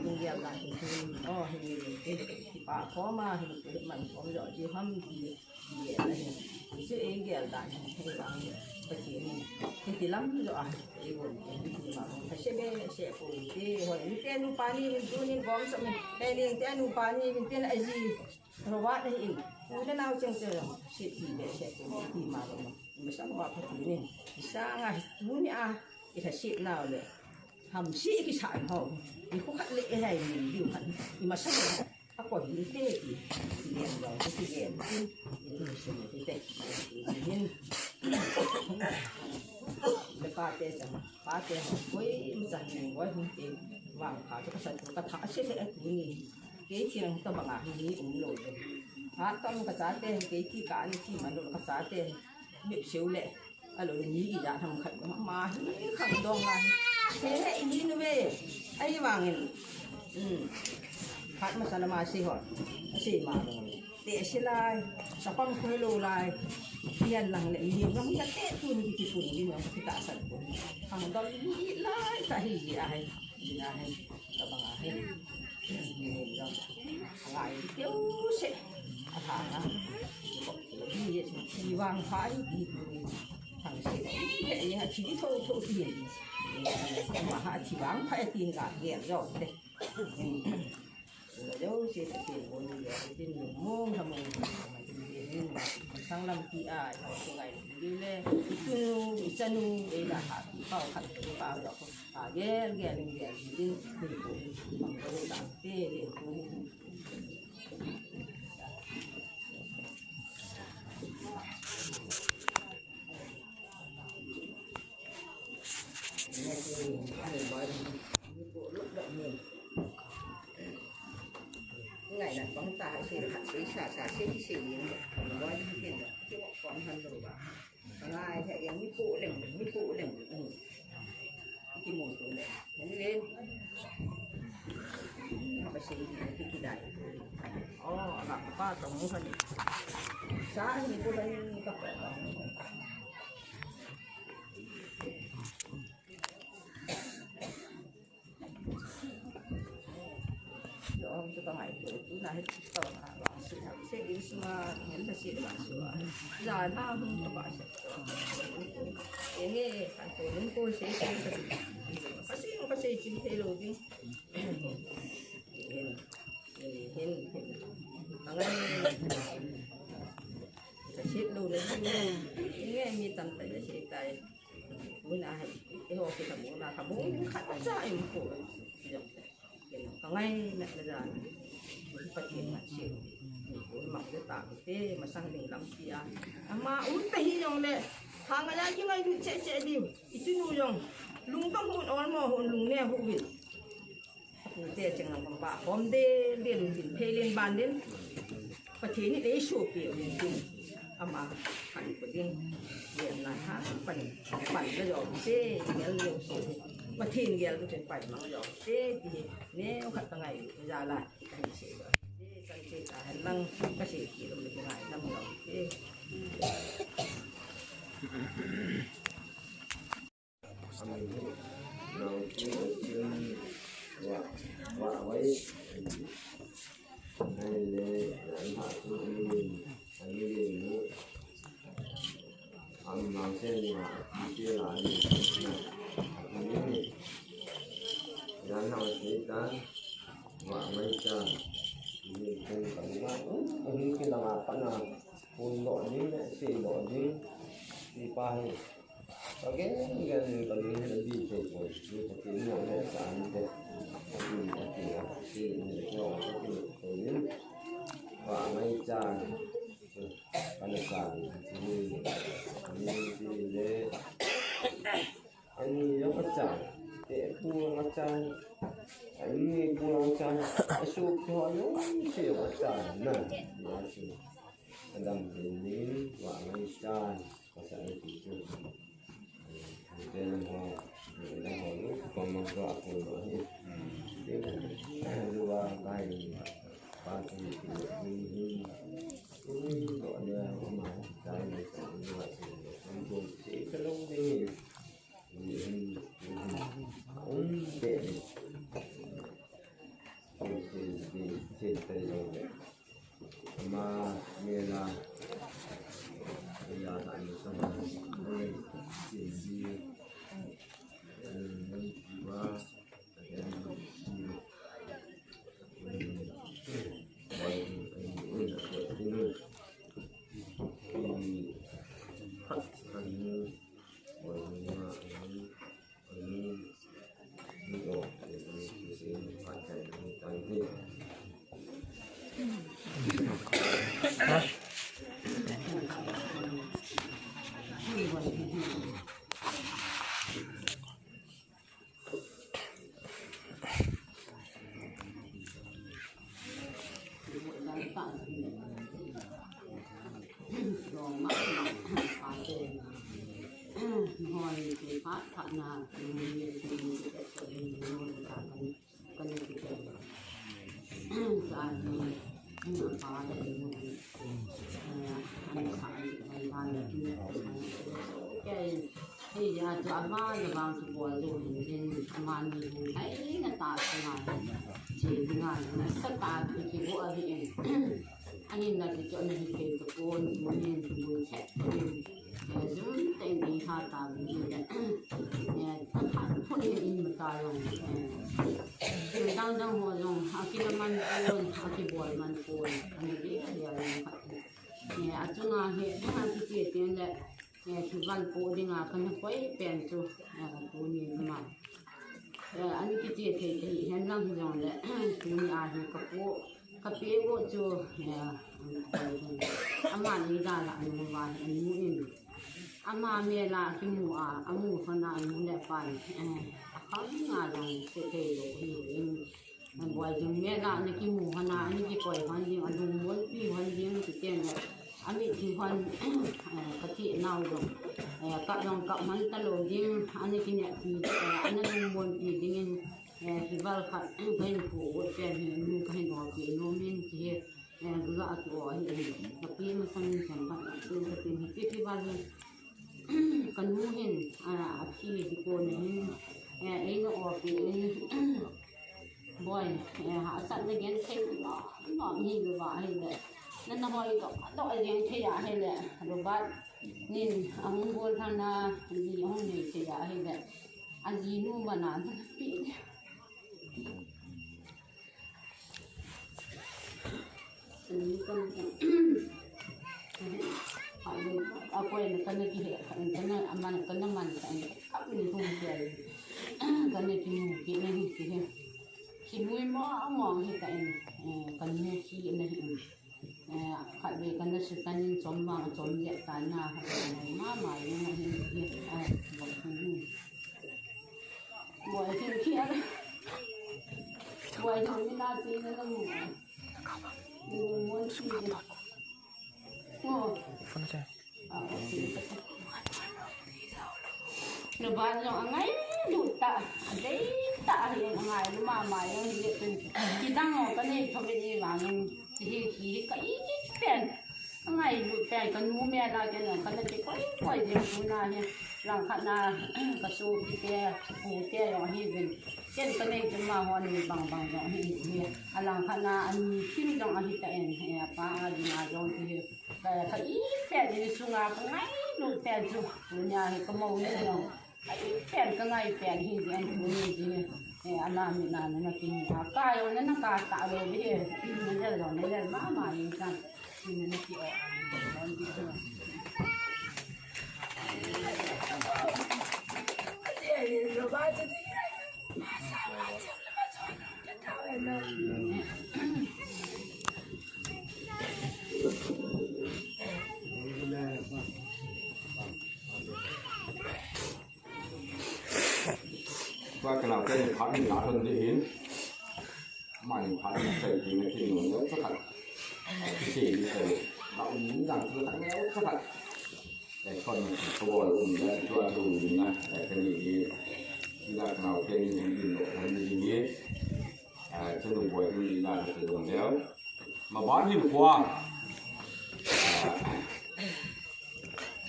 tung ya la tu hi ni pa ko ma hi man ko lo ji ham ji ye la hi chứ ấy kia là hay là thì lắm rồi thì buồn thì mà phải xe bê xe phụ thì hồi những tên nu pani mình tu nên gom sợ mình đây liền tên nu pani mình tên là gì rồi vắt này in cái nào chẳng chơi rồi xe thì để xe phụ thì mà rồi mà sao mà phải thì này sáng à muốn thì phải xe nào để hầm sĩ cái sản hậu thì không khát lệ này mình điều hẳn nhưng mà sao mà quả những thế thì điện rồi cái điện nhưng để ba tê với dàn mình với những cái vàng thảo cho các sản phẩm thảo sẽ sẽ tụi cái chuyện tao bằng à thì cũng lỗi hả tao cái giá tê cái chi cả như chi mà nó cái giá tê bị xíu lệ à lỗi nghĩ gì đã thằng khẩn mà khẩn đông là thế này như nó về ai vàng phát mà sao mà xí hỏi xí mà để xí lại sao con khơi lô lại tiền lằng lệ nhiều lắm cái tết thôi thì chỉ phun đi mà cái tạ sản của hàng đó nghĩ lại cái gì ai các bạn ai nhìn rồi lại kéo sẽ thả ra đi vàng phái đi thằng sẽ cái chỉ đi thôi tiền mà họ chỉ bán phải tiền cả nghèo rồi đấy đâu sẽ tiền của người tiền nhiều mông thằng mình sang làm gì à trong ngày đi lên tu chân để là hạ bao khăn bao đó ghé đi thì cũng bằng cái đạn tê để tu ngày là bóng ta sẽ hạt xả sẽ đi xỉ nói chuyện cái bọn thân rồi bà ngày thì em mới phụ lệnh cái mùi của lệnh nó lên họ phải xỉ cái đại gặp ba tổng thân xã thì cô đây gặp ông cho tao ngày chú là hết tao là bảo sự sẽ đi xưa hiện là sẽ bảo xưa giờ tao không có bảo sự cái nghe sản phụ những cô sẽ có sẽ chim thế rồi đi hiện thằng ấy cái shit đồ đấy nghe mi tầm tại cái shit tại bữa nào cái hồ cái thằng là thằng bố khát ra em cổ thằng ấy mẹ là già phát triển mặt xịn mặc cái tạm thế mà sang đình lắm kia mà út tay dòng này thằng ấy cái ngay sẽ đi itu nu dòng lung tông hồn on mà hồn lung nè hồn vịt thế chẳng làm bằng bạc hôm đê liền vịt phê lên bàn đến phát triển những cái số kiểu liền cùng mà phải có điên liền là hát phải cái dòng thế cái liều số mà thiên kia cũng phải phải nó dòng thế thì nếu khách ngày ra lại thành sẽ cái sẽ là năng cái sẽ chỉ là cái ngày năm dòng thế làm sen mà chia lại nhà nào chỉ ta và mấy cha thì cùng cảnh quá ông cái là apa na pun độ ní sẽ độ ní đi pai oke kan kalau ini lebih cukup ini tapi ini ada saat ini thì ini nó ini và mấy cha cái sản thì để anh nhớ bắt chả để mua bắt chả anh mua bắt chả số họ nhớ chỉ bắt chả nè mà chỉ làm gì ní và mấy cha có sẽ chỉ cho để làm họ lúc còn một vợ của nó thế là đưa cái ba cái gì gọi là mà cái này cũng là chúng sẽ cái lúc đi cũng để trên tay rồi mà nghe là bây giờ tại sao mà đây chuyện gì và hồi thì phát thận là mình thì sẽ trở thành một cả con thì dài thì mà phá thì anh phải cái thì giờ cho ba giờ vào thì buồn rồi nên mà mình thấy là ta thế này chỉ thế này nó tất cả thì bộ thì anh nhìn là cái chỗ này thì cái con mình thì mình sẽ dùng tên đi ha ta thì tất cả mọi người in một cái rồi mình đang ngồi rồi khi mà mình khi buồn mình buồn anh đi thì ở chỗ nào hiện đang thì tiền đấy thì văn phố đi ngà phân quấy bèn cho phố nhìn mà anh cái thì hiện đang rồi đấy thì thì cặp bia của cho ama đi ra là anh mua vài anh mua in ama mẹ là cái mua anh mua phần nào anh mua đẹp vài không ngà rồi thì rồi ngoài chúng mẹ là cái mua phần nào anh cái quầy phần gì anh muốn đi phần gì cái tiền này anh bị thì phần cái chuyện nào rồi các dòng cậu hắn ta lôi đi anh cái này thì anh đang muốn thì đi thì vào khách cái phố cái hình cái đó cái nó mình thì gạ của thì tapi mà sang sản phẩm từ cái vào cần mua hình khi thì cô này ấy nó ở cái boy ha san de gen thei no hi lu ba hi le nan na hoi to gen thei ya hi le ro ba nin ang bol thana ni ong ni thei ya hi le an ji nu ma na pi aku yang kena kira kena aman kena man aku ni pun dia kena kimu kena ni kira kimu mau kita ini kena kiri ni kat be kena sekan combang comjek tanah mama yang ni buat kira buat ni nanti nanti muốn gì nó bán cho ngay đủ tạ đấy tạ thì ngày mà yang lihat kita ngồi cái này không biết gì mà thì cái tiền ngày đủ tiền cái mua mẹ ra cái này cái này cái gì cũng là nha làm khăn là cái số kia phụ kia rồi hi bên cái này cái mà họ này bằng rồi hi làm khăn là anh khi trong anh ta em apa di ngajong thì cái tiền thì sung à cái ngày đủ tiền chứ nhà thì có màu này đâu tiền cái ngày tiền hi thì anh cũng như gì anh làm như nào nó kinh cái rồi nó cả tạo rồi bây giờ nó giờ rồi nó giờ mà như sao thì nó chỉ nó đi thôi và cái nào cái khá là hơn để hiến mà những khá là chạy thì người thì người nhớ rất thật chỉ để tạo những rằng chưa thắng nghèo rất thật để con tôi cũng đã cho dùng là để cái gì là nào cái gì độ hay gì nhé trên đồng bồi thì là sử dụng đéo mà bán hiểm qua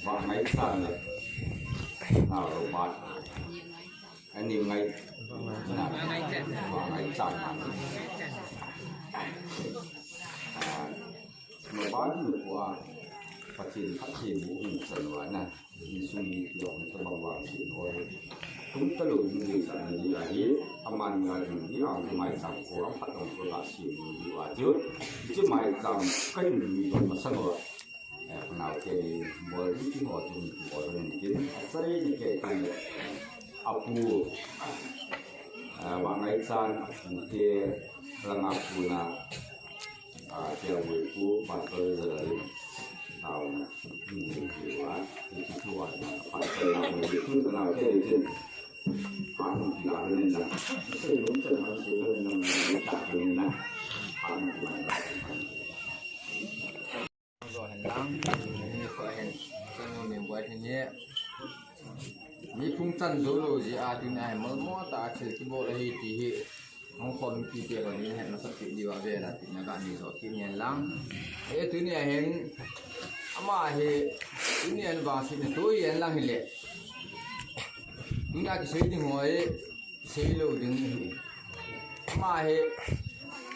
và máy sàn này nào đồ bán anh nhìn ngay là và ngay sàn mà bán hiểm qua phát triển bộ hình sản hóa này thì suy nghĩ dòng cho bằng vàng thì thôi chúng ta lùi những sản gì ấy aman là những cái hàng mai sản của nó phát động của là xỉu gì và chứ mai sản cái gì mà sao rồi nào thì mới cái họ dùng của mình kiến xây những cái apu và ngay sản thì là apu là theo người phụ và tôi giờ nào những cái quá thì chúng tôi phải làm người phương nào cái gì hắn thì là nên là cái đúng là nó sẽ lên là đạt được là hắn rồi hành lang như vậy cho nên mình quay thế nhé mi phun chân rồi gì à thì này mới mua ta chỉ cái bộ này thì không còn kỳ tiền rồi nên nó sắp đi vào về là thì nó cả nhiều rồi kinh nghiệm lắm cái thứ này hiện mà hiện thứ này vào thì tôi hiện là hiện lệ chúng ta cái xây dựng ngoài xây lâu đứng mà hiện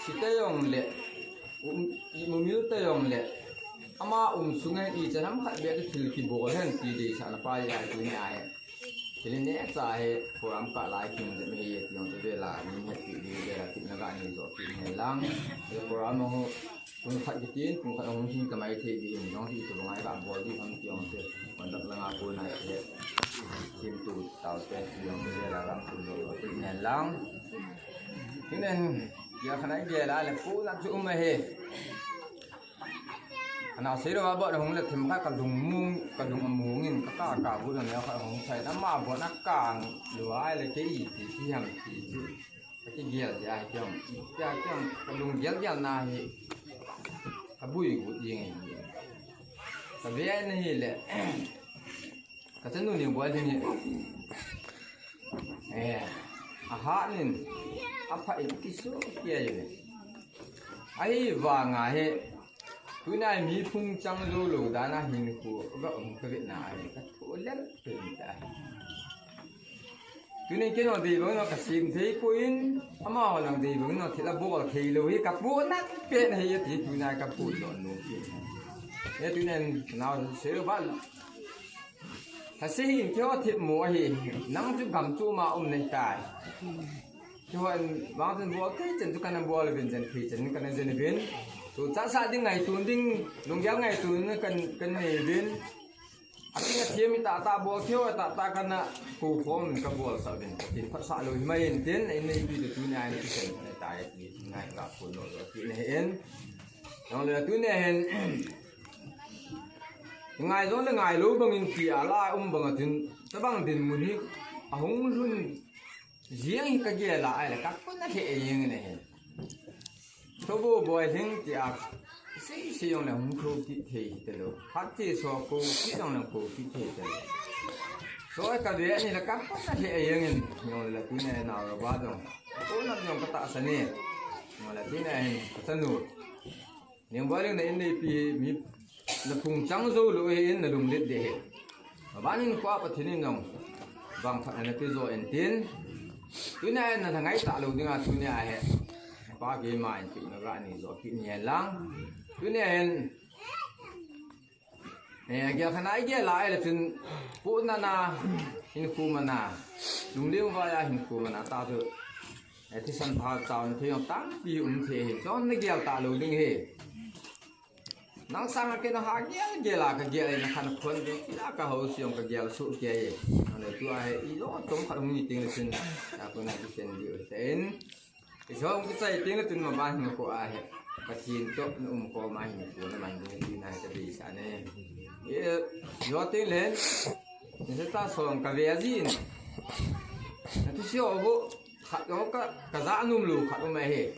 chỉ tới ông lệ một miếng tới ông lệ mà xuống ngay đi cho nắm khát biết cái bộ hơn thì để sản là phải là thứ này cho nên nhé tại của anh cả lại khi mình sẽ hiện thì ông sẽ về là những cái gì để là tìm ra những rồi tìm ngày lang để của anh mà cũng phải cái tiền cũng phải ông xin cái máy thì vì nó thì tụi nó bạn bỏ đi không thì ông sẽ còn đặt là ngã này để tìm tụi tàu xe thì ông sẽ là làm tụi rồi tìm ngày lang cho nên giờ khán giả về lại là cũ làm chỗ mà hè nào xí rồi bọn nó là thêm các cái dùng muỗng nhìn các cả vụ này họ không phải nó mà bọn nó càng lúa ai là cái gì thì khi hàng thì cái gì ai chồng cái dùng giấy này cái bụi của gì này cái bé này là cái chân nuôi nhiều quá thì hát nên phải cái số kia vậy ấy và ngày cứ này mi phun trăng rồi lù đã na hình của các ông cái Việt Nam cái thổ lớn từ đại tuy nhiên cái nó đi với nó cả xin thấy quên mà họ làm đi với nó thì là bộ thì lối cặp bộ nát cái này thì tụi này cặp bộ chọn luôn thế tuy nhiên nào sẽ bắtถ้าสิ่งที่ว่าทิพย์มัวหินั่งจุกำจูมาในใจที่ว่าบางคนบอกที่จันทุกันบัวเลยเป็นจันทร์จันกันจันเป็นตัวจ้าสาดิ้งไงตัวดิ้งลงยาวไงตัวนึงกันนี่เป็นอาทิตย์ที่มีตาบัวเที่ยวตากันนะกูฟ้องกับบัวสาวเป็นที่ภาษาเลยไม่เห็นเต้นไอ้นี่วิธีตัวนี้ไอ้ที่เป็นในใจที่ง่ายกับคนเราที่เห็นเราเลยตัวนี้เห็นngày đó là ngày lúa bằng in kia là bằng tin các bằng tin muốn đi hông luôn riêng cái kia là các con nó hệ như này số bộ bồi thêm thì sử dụng là không có kỹ thuật thế đâu phát triển số cô kỹ năng là cô kỹ thuật thế số cái việc này là các con nó hệ như này nhưng là cái này nào là quá rồi cô nó dùng cái tạ sản này mà là cái này sản nụ nhưng với cái này thì là phùng trắng dâu lụi in là dùng để hệ bán in qua và thiên nông vàng thật là cái rồi in tiền cái này là thằng ấy tạo lụi nhưng mà cái này hệ ba cái mài thì nó ra này rồi cái nhẹ lắm cái này cái thằng ấy cái lại là trên phụ na in khu mà na dùng liêu vào in khu mà na tạo được thì sản phẩm tạo thì ông tám bị thế cho nó cái tạo lụi nhưng hệ nang sang cái nó hạt cái là cái này nó khăn khuẩn đi là cái hậu sử dụng cái sụt cái này tôi ai đó trong khăn không như tiếng là xin cái này cái tiền nhiều tiền cái số cái trái tiếng là tiền mà bán nó có ai cái tiền tốt nó có mai của nó mang cái này cái gì sao này do tiếng lên người ta xong cái việc gì tôi xíu bộ khát nó cái giá nôm lù khát nó mày hết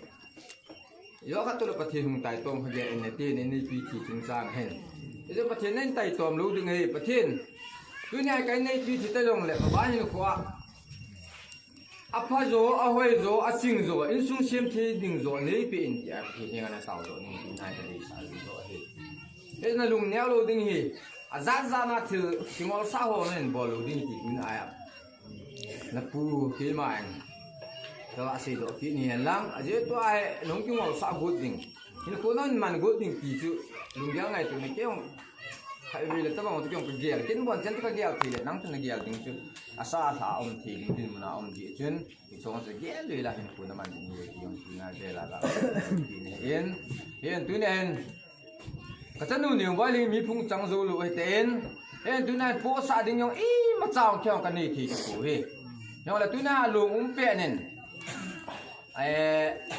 do các tôi là phát hiện tại tôm hay cái này tiền này vì chỉ chính xác hết, giờ phát hiện nên tại tôm lưu đừng hay phát hiện, cái này cái này vì chỉ tại dùng lại mà bán như quá, áp phá rồi, áp hoài rồi, áp sinh rồi, in xuống xem thì đừng rồi lấy tiền thì hiện nay là tạo rồi nên này cái gì sai rồi hết, thế là lùng neo lưu đừng hay, giá na thì ngõ xã hội nên bỏ lưu đừng thì cũng ai à, là pu cái mà đó là sự kỹ năng lắm, ở dưới tôi ai nông chung màu sao gột đỉnh, nhưng cô nói mà gột đỉnh kỳ chữ, lùng giang này tụi này kéo, tại vì là các bạn tụi cái gel, cái bọn chân cái gel thì lại nắng tụi này gel đỉnh chứ, sa thả ông thì đừng mà ông gì chứ, thì xong rồi gel rồi là hình cô nó mà đỉnh người thì ông thì là gel là hiện tụi này, cái chân nuôi nhiều quá đi mi phun trắng rồi lụi tên, hiện tụi này phố sa đỉnh nhau, ý mà sao theo cái này thì cổ hết, nhưng mà là tụi này lùng bẹ nên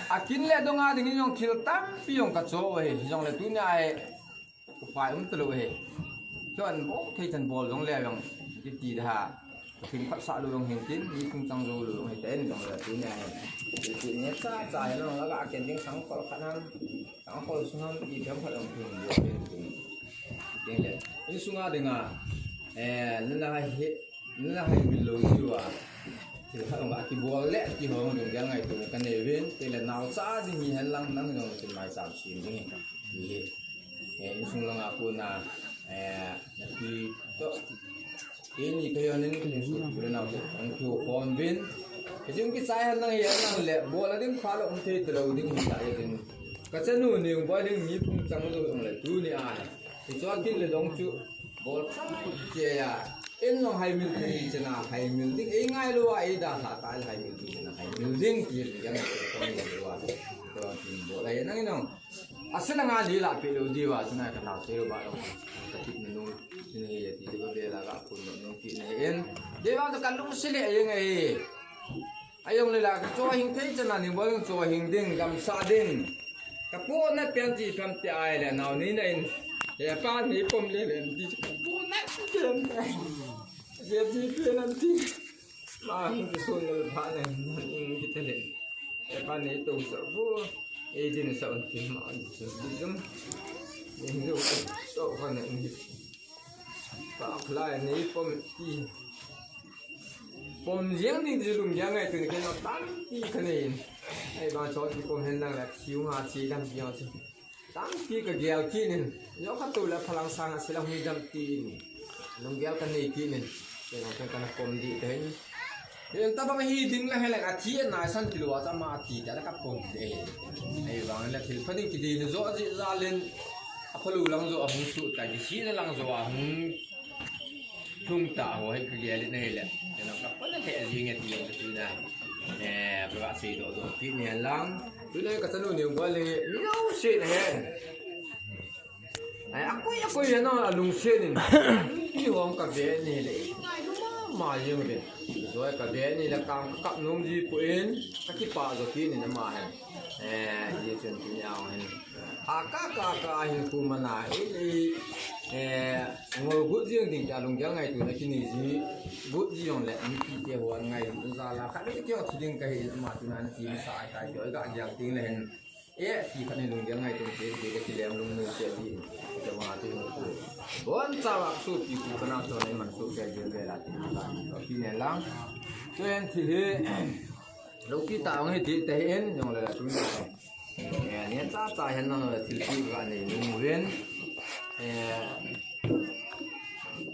akin le donga ding yong thil tam pi yong ka cho he yong le tu na phải tlu he chon bo thei chan bol yong le yong ti da phim phát xạ luôn hình tín đi không tăng rồi luôn hình tên yong le tu na he ti ne sa sa nó là cái tiếng sáng có khả năng sáng có xuống năm đi theo hoạt động thường được tiếng le ini sunga dengan nên là hay bị lôi chưa thì các bạn chỉ bùa lẽ chỉ hướng đường ra ngày tụi cái này bên thì là nào xa thì nhìn hắn lăng lăng rồi thì mai sắm xịn thế này thì em xuống lăng aku na thì đó ini cái này cái số bữa nào anh chụp phone bên cái chúng cái sai hắn lăng lẽ bùa là đến khá là ông thầy từ đầu đến hiện tại thì cái chân nuôi nhiều quá đến nhịp không chẳng rồi ông lại tu này thì cho tin là đóng chữ bùa chơi em nó hay miêu thì cho nào hay miêu tiếng ấy ngay luôn ấy đã thả tay hay miêu thì là hay miêu tiếng gì thì cái này không nhiều luôn rồi thì bộ này nó cái nào sẽ là ngay đi lại phải lưu đi vào chỗ này cái nào sẽ được bảo cái thịt mình nuôi thì này thì có thể là gặp con nuôi thịt này em để vào cho căn lúc sẽ lệ như này ai ông này là cái cho hình thế cho nào thì mới cho hình đinh cầm sa đinh cái bộ này bên gì bên tay ai là nào ní này ya pa ni pom le le di bu na jem ya di pe na ti ma ni so ne pa ne ni ki te le ya pa ni to so bu e di ne so ti ma ni so di gum ni do so pa ne ni pa khla ni pom ti pom yang ni di lung yang ai tu ke no tan ti khane ai ba cho ti pom hen na la khiu ma chi dam chi chi tám kia cái gel kia này nó phát tụ là phăng sang sẽ là huy đâm tin nó gel cái này kia này để nó cái con đi thế hiện ta bằng hi din là hay là athi na san kilo cha ma athi ta ka pon de ai wang la thil phadi ki din zo ji za len apalu lang zo ahung su ta ji si na lang zo ahung thung ta ho hay ki le ne le na ka pon le ji nge ti le ti na ba si do do ti ne lang tu le ka sanu ni wa le ni no se ne ai aku ya no alung se ni ni wong ka be ni le mà riêng về rồi cả bé này là càng cặp nông gì của em các cái bà rồi kia này nó mà hè gì chuyện gì nhau hè cả hình của mình là ấy ngồi bút riêng thì trả lùng giá ngày từ nó cái gì bút gì còn lại những cái hoàn ngày ra là các cái kiểu thì đừng cái mà từ này thì xài cái chỗ cái dạng tiếng lên thì cái này lùng giá ngày từ cái làm lùng người sẽ gì cho mà thì bốn sao số thì cũng nào cho nên mình số cái gì về là thì này lắm cho nên thì lúc khi tạo cái thì thể hiện nhưng là chúng ta nên ta tài hiện nó là thì cái này lùng viên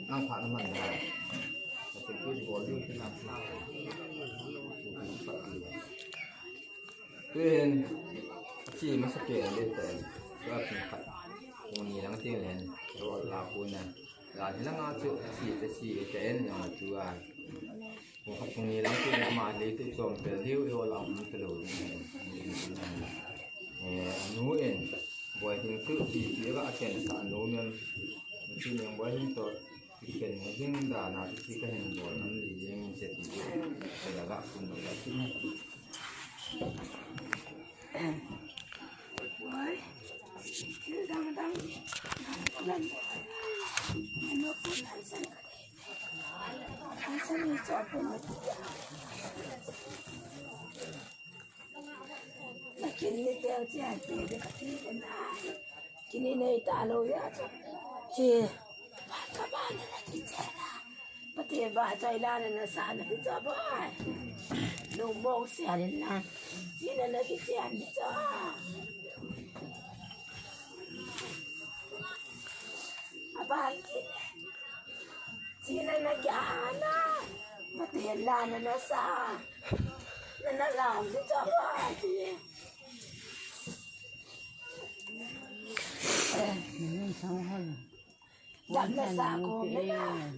năng phản mình là cái bộ lưu cái làm sao nên chỉ mới sắp lên tớiก็เป็นขัดวันนี้ลังเที่ยงเลยรอลาคุณนะลาที่ลังอาจุสีจะเอ็นอย่างชัวร์ผมขัดตรงนี้ลังเที่ยงมาเลยทุกส่วนเป็นเที่ยวเราไม่ตลอดนู้เอ็นบ่อยถึงสุดที่เยอะก็อาจจะสานนู้เนี่ยที่ยังบ่อยที่ตัวที่เป็นยิ่งด่านาที่ก็เห็นบ่อยนั้นเลยยังเจ็บอยู่แต่ละคุณละที่นี่Kini teo chia ti de kati na kini nei ta lo ya chi ka ba na ti chela pati ba chai la na sa na ti cha ba no mo sia le na chi na ti chia ni cha apa chi na kya na pati la na sa na làm ti cha ba chi đậm là xa con đấy à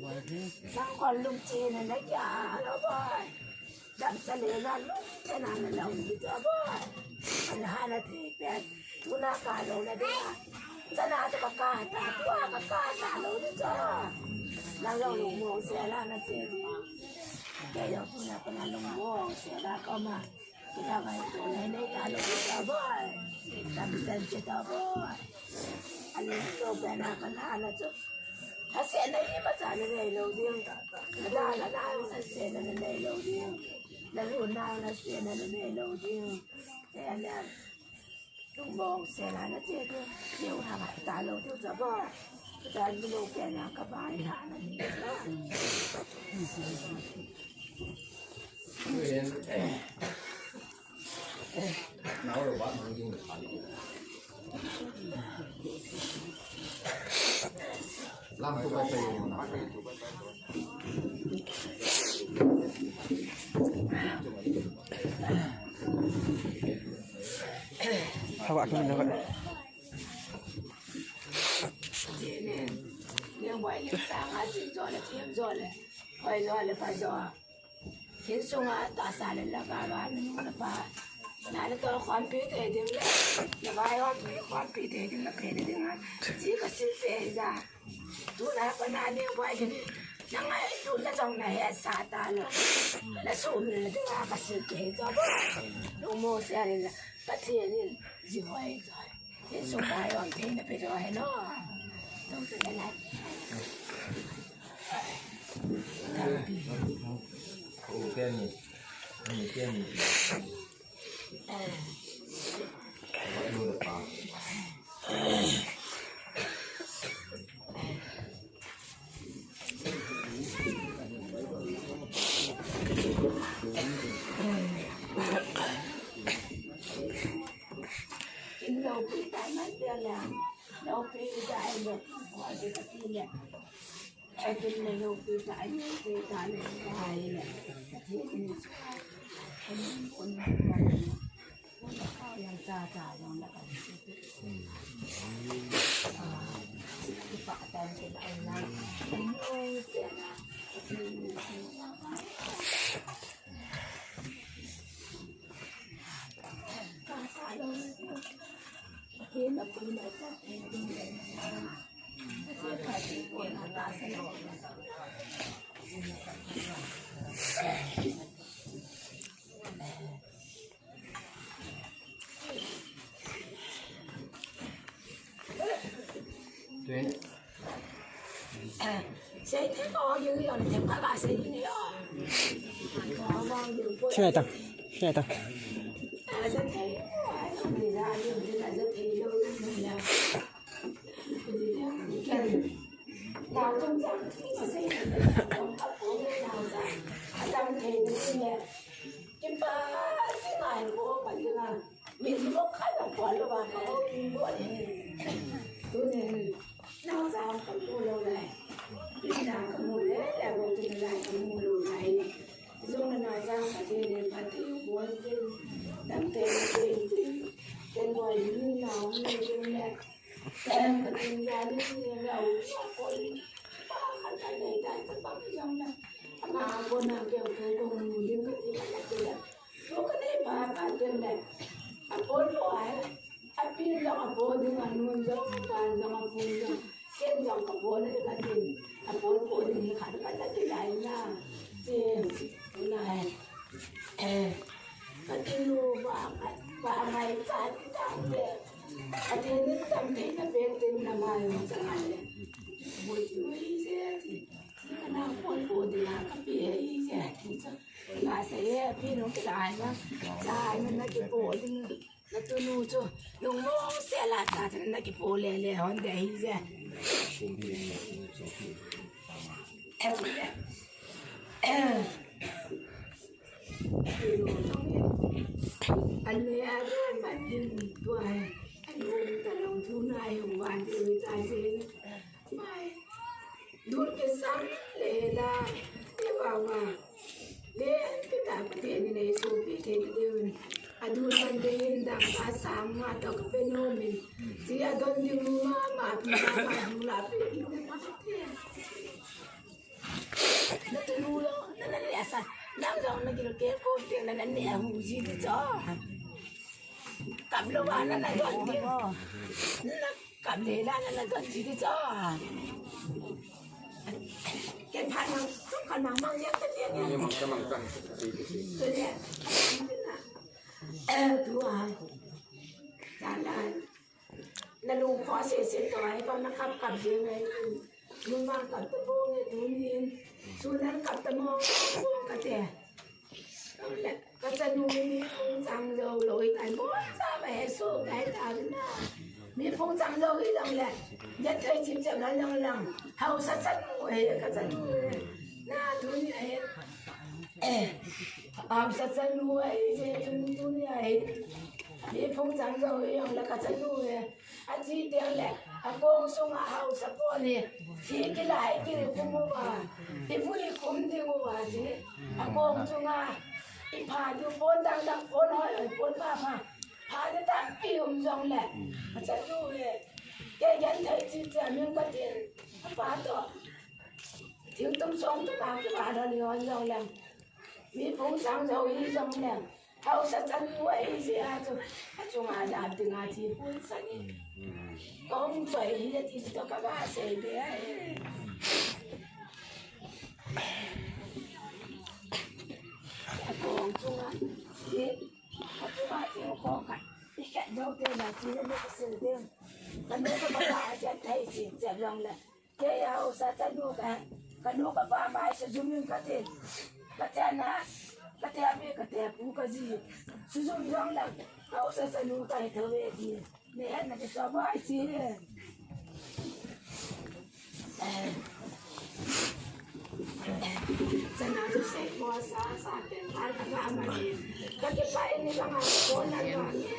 sang con lung chê này nó chả nó bơi đậm xa lê ra lúc thế nào là lòng gì cho bơi anh hai là thì bé thu na cả lâu là đấy à xa na cho cả ta lâu đi cho là lâu lùng mồ xe ra là chê cái đó thu na còn là lùng mồ xe ra có mà cái nào vậy tụi này đấy ta lâu đi cho bơi đậm xa chê cho bơi anh ấy tôi bé nào còn là chứ nó sẽ lấy mà trả nó này lâu riêng là nó sẽ nó này lâu riêng là luôn nào nó sẽ nó này lâu riêng thế là đúng bóng sẽ là nó chết thôi nhiều thằng phải ta lâu tiêu giờ bò ta đi lâu bé nào các bạn hạ nó nấu rồi bạn không dùng được làm tụ bài tây các bạn cho mình nó vậy nhưng vậy là sáng á chỉ cho là thêm rồi là phải rồi là phải rồi khiến sung á ta xả lên là cả bạn nó là phải nãy nó tôi khoan phí thế thì là vai khoan phí thế thì là cái đấy chỉ có xin phê ra tôi là con ai đều vậy thì năng ai tôi là trong này xả ta là số mình là tôi là xin phê cho bố đúng mua xe này là bắt tiền đi gì vậy rồi thế số tài hoàn thế là phải rồi nó tôi sẽ lại cái gì luôn được vào in đâu bị tai mất tiền là đâu bị đại được hỏi cái gì nhỉ ai tin này đâu cứ tại này hay là thế thì quân yang cha yang đã Pak dan kita ulang ini sẽ thấy có dữ rồi thì các bạn sẽ như thế Sini datang. Sini datang. sẽ thấy người ra nhưng mà là rất thì lâu nào trong rằng mà xây trong các phố nào ra trong thì như cái ba cái này của bạn như là mình có khai là quản là bà có buồn tôi nên nào ra còn tôi lâu này đi nào còn một đấy là một tuần lại còn một đồ này dùng là nói ra cả trên đến phát thiếu buồn trên đam tên ngoài như nào như thế này em còn tin ra đi đầu con khăn tay này tại tất cả cái dòng này mà con nào kêu cái cùng những cái gì mà cái là nó cái đấy mà trên này con hỏi pin dòng con đi mà nuôi dòng và dòng con dòng cái dòng của con này là gì con thì khá là cái này là gì này cái tiêu và ngày sáng trong đấy thì nước trong đấy là bên trên là mai mà chẳng hạn đấy buổi tối sẽ thì cái nào con thì là cái bể sẽ thì là sẽ pin nó cái đài nó dài nên là cái bộ thì nó tôi nuôi cho dùng mông sẽ là ta cho nên là cái bộ lẻ hơn đấy sẽ anh ấy ăn bạn đi tuổi anh ôm cả lòng thu này hùng vạn thì người ta sẽ mai đốt cái sáng để là để vào mà để cái cả cái tiền này số cái tiền tiêu đốt ban đêm đang phá sáng mà tao cái bên hông mình chỉ đốt như mà đủ là bên nó nó tự nuôi nó lẻ sao nam dòng nó kiểu kia cô tiền là nó lẻ hùng gì thì cho cầm lâu ăn nó lại dọn tiền nó cầm để ra nó lại dọn gì thì cho cái phản nó không còn mang nhắc cái tiền này tôi nè thua ai chán lại là đủ khó sẽ tới con nó cầm tiền này nhưng mà cầm tao vô nghe tôi nhìn xuống đang cầm tao mong cái tiền cái chân nuôi mi phong trăng dầu lối tại mỗi ra về số cái ta đến nào mi phong trăng dầu cái dòng này nhất thấy chim chậm nó lòng hầu sát sát nuôi cái chân nuôi na tôi như này hầu sát sát nuôi tôi như này mi phong trăng dầu cái dòng là cái chân nuôi anh chị tiếng lệ con sung hầu sát con này chỉ cái lại cái cũng mua vào cái vui cũng đi mua vào chứ con sungอีพาดูฝนดังฝนหอยฝนมาพาจะตั้งปีมจงแหละจะดูเลยแกยันไทยจีจะมีประเด็นพาต่อถึงต้องส่งทุกอย่างที่พาเราเลี้ยงจงแหละมีพงสังเจ้าอีจงแหละเขาจะด้วยเสียจุมาดาบถึงอาทิตย์พุ่งสันนี่ก็มุ่งไปที่ที่ต้องกบ้าเสียเดียcon chung á thì các bạn thì có cả cái đâu tên là chỉ là cái sự tiêu còn nếu các bạn sẽ thấy chỉ xem rằng là cái áo sa chân nuôi cái nuôi các bạn bài sẽ dùng những cái tiền cái tiền á cái tiền biết cái tiền cũng cái gì sử dụng rằng là áo sa chân nuôi cái thợ về thì nên là cái cho bài chỉ Sen harus saya puasa sampai agama ini. Tapi pak ini sangat bolan banget.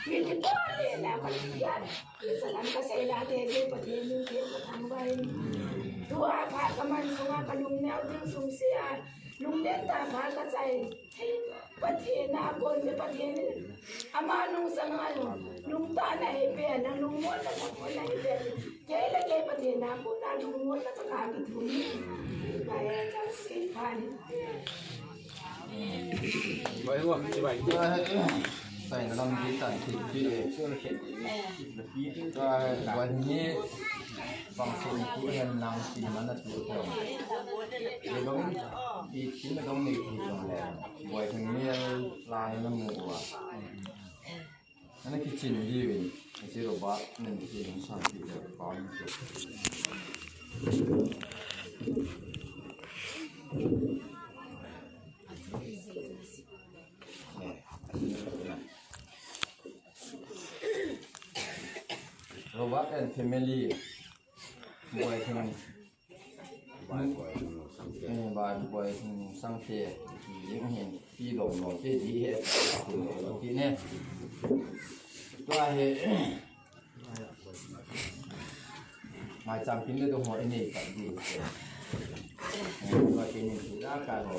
Ini boleh lah kalau dia. Sekarang saya dah ada dia pergi mungkin bertambah ini. ตัวพระกำมันสงฆ์กลุงแนวจึงสูงเสียลุงเด่นตาพระกระใจประเทศนาคนในประเทศนี้อามาลุงสังหารลุงตาในเปลี่ยนนะลุงม้วนแล้วคนในเปลี่ยนเจ๊และเจ๊ประเทศนาคนนั้นลุงม้วนแล้วก็ขาดทุนไปจะสิพัน vậy đúng không chị bảy tại nó làm cái sản thị chị vàวันนี้ฟังสิ่งที่เรียนนำสิ่งมันจะถูกต้องเดี๋ยวต้องอีกชิ้นต้องมีที่ตรงแล้ววันถึงนี้ลายมันหมูอ่ะนั่นคือชิ้นที่เป็นที่เราบอกนั่นคือของสามที่เราฟังเราว่าเป็น family บ่อยถึงบ่อยถึงสังเกตยิ่งเห็นที่หลงที่ดีเหตุที่เนี่ยตัวเหตุมาจำกินได้ตัวหัวนี่ก็ดีตัวกินที่ร่างกายเรา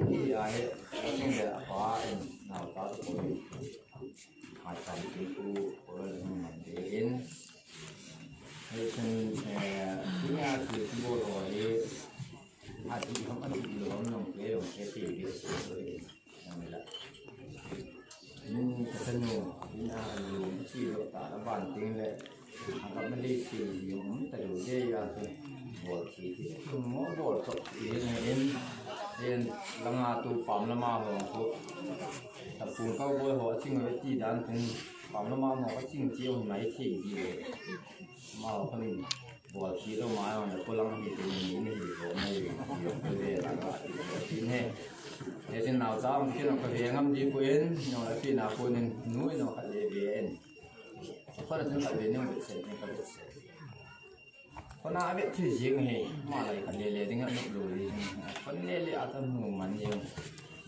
ที่อะไรก็ต้องเดี๋ยวฟ้าเองเราต้องมาจำกินกูมันเดินให้ฉันที่งานคือที่โบราณอาทิตย์เขาอาทิตย์เราลงเกลือลงเกลือเยอะเลยนั่นแหละนี่สนุกนี่อาลูที่เราตาละบ้านจริงเลยทำกับไม่ได้ที่ยุ่งแต่ดูเยอะอย่างที่บทที่หมอบทก็เรียนละงาตูปั๊มละมาหัวเขาแต่ปุ่นเขาโวยหัวชิงไว้ที่ด้านถึงปั๊มละมาหัวก็ชิงเจียวไม่ที่ดีเลยมาเขานี่บทที่เรามาเนี่ยพลังมีเป็นนี้นี่ผมไม่เลยแล้วก็ที่นี่เดี๋ยวฉันเอาซ้ำที่เราไปเรียนงั้นดีกว่าเองเนาะที่นาคนนึงนู้นเนาะเขาเรียนคนนั้นเขาเรียนเนี่ยเป็นเสร็จเนี่ยเขาเป็นเสร็จคนนั้นเป็นที่จริงเหรอมาเลยเขาเรียนเลยถึงกับนับรู้เลยคนเรียนเลยอาจจะหนุ่มมันเอง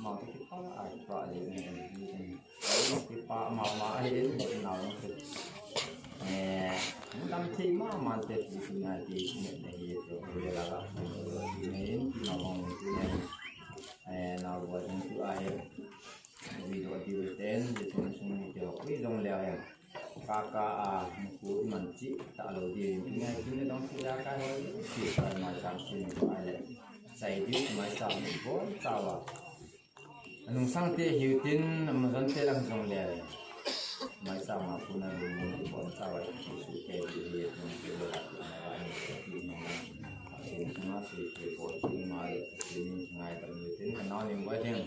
มาที่ป้าอาจจะเรียนแล้วที่ป้ามาเห็นเป็นเราคือทำที่มันจะที่สุนัขที่เนี่ยในตัวเวลาเราเนี่ยเรามองที่เนี่ยเราบอกถึงตัวไอ้วิดีโอที่เราเต้นที่ตรงนี้เดี๋ยวคุยลงแล้วkakak aku manci tak lalu dia punya ini dong sudah kan kita macam sini ada saya di macam pun tawa anung sangte hiutin amazon te langsung dia macam aku nak beli pun tawa suka dia itu sini semua sih pun mai sini ngai tak hiutin kenal yang buat yang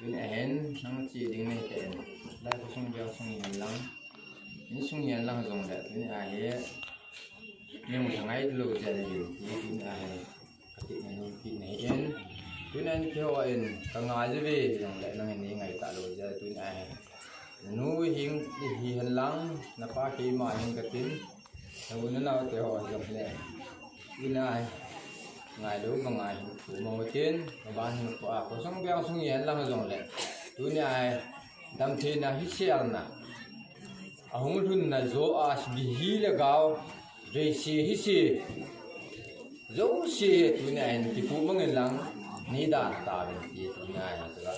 ini hen sang ci ding ni ten dah kusung biar sung hilang ini sungai lang zong dah, ini air, ni mungkin air dulu jadi ini air, ini ini kau ini tengah aja be, zong dah nang ini air tak dulu jadi ini air, nu hing lang, napa kima hing ketin, tahu ni nak teh zong dah, ini air, ngai dulu bengai, mau ketin, bahan apa, kosong biar sungai lang zong dah, ini air, dam thi na hisial na. Ahung thun na zo as bihi le gaw re si hi si zo si tu na en ti pu mang lang ni da ta ben ti tu na ya ta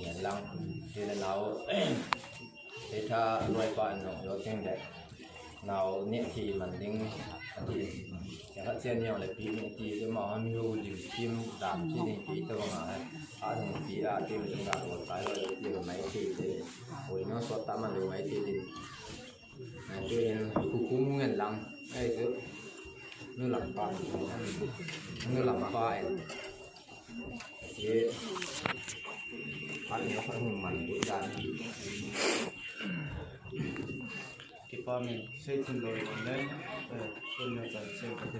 ni lang ti na naw te tha roi pa no yo teng de naw ni ti man ding ti ya ha chen yo le pi ni ti de ma mi hu lim kim da ti ni ti to ma a thong ti a ti mi da ko sai lo ti mai ti de oi no so ta man lo mai ti ti tôi cũng nghe lắm cái thứ nó làm pha thế ăn nó phải hùng mặn bữa ra cái pha mình xây thêm rồi còn đấy tôi nói rằng xem có thể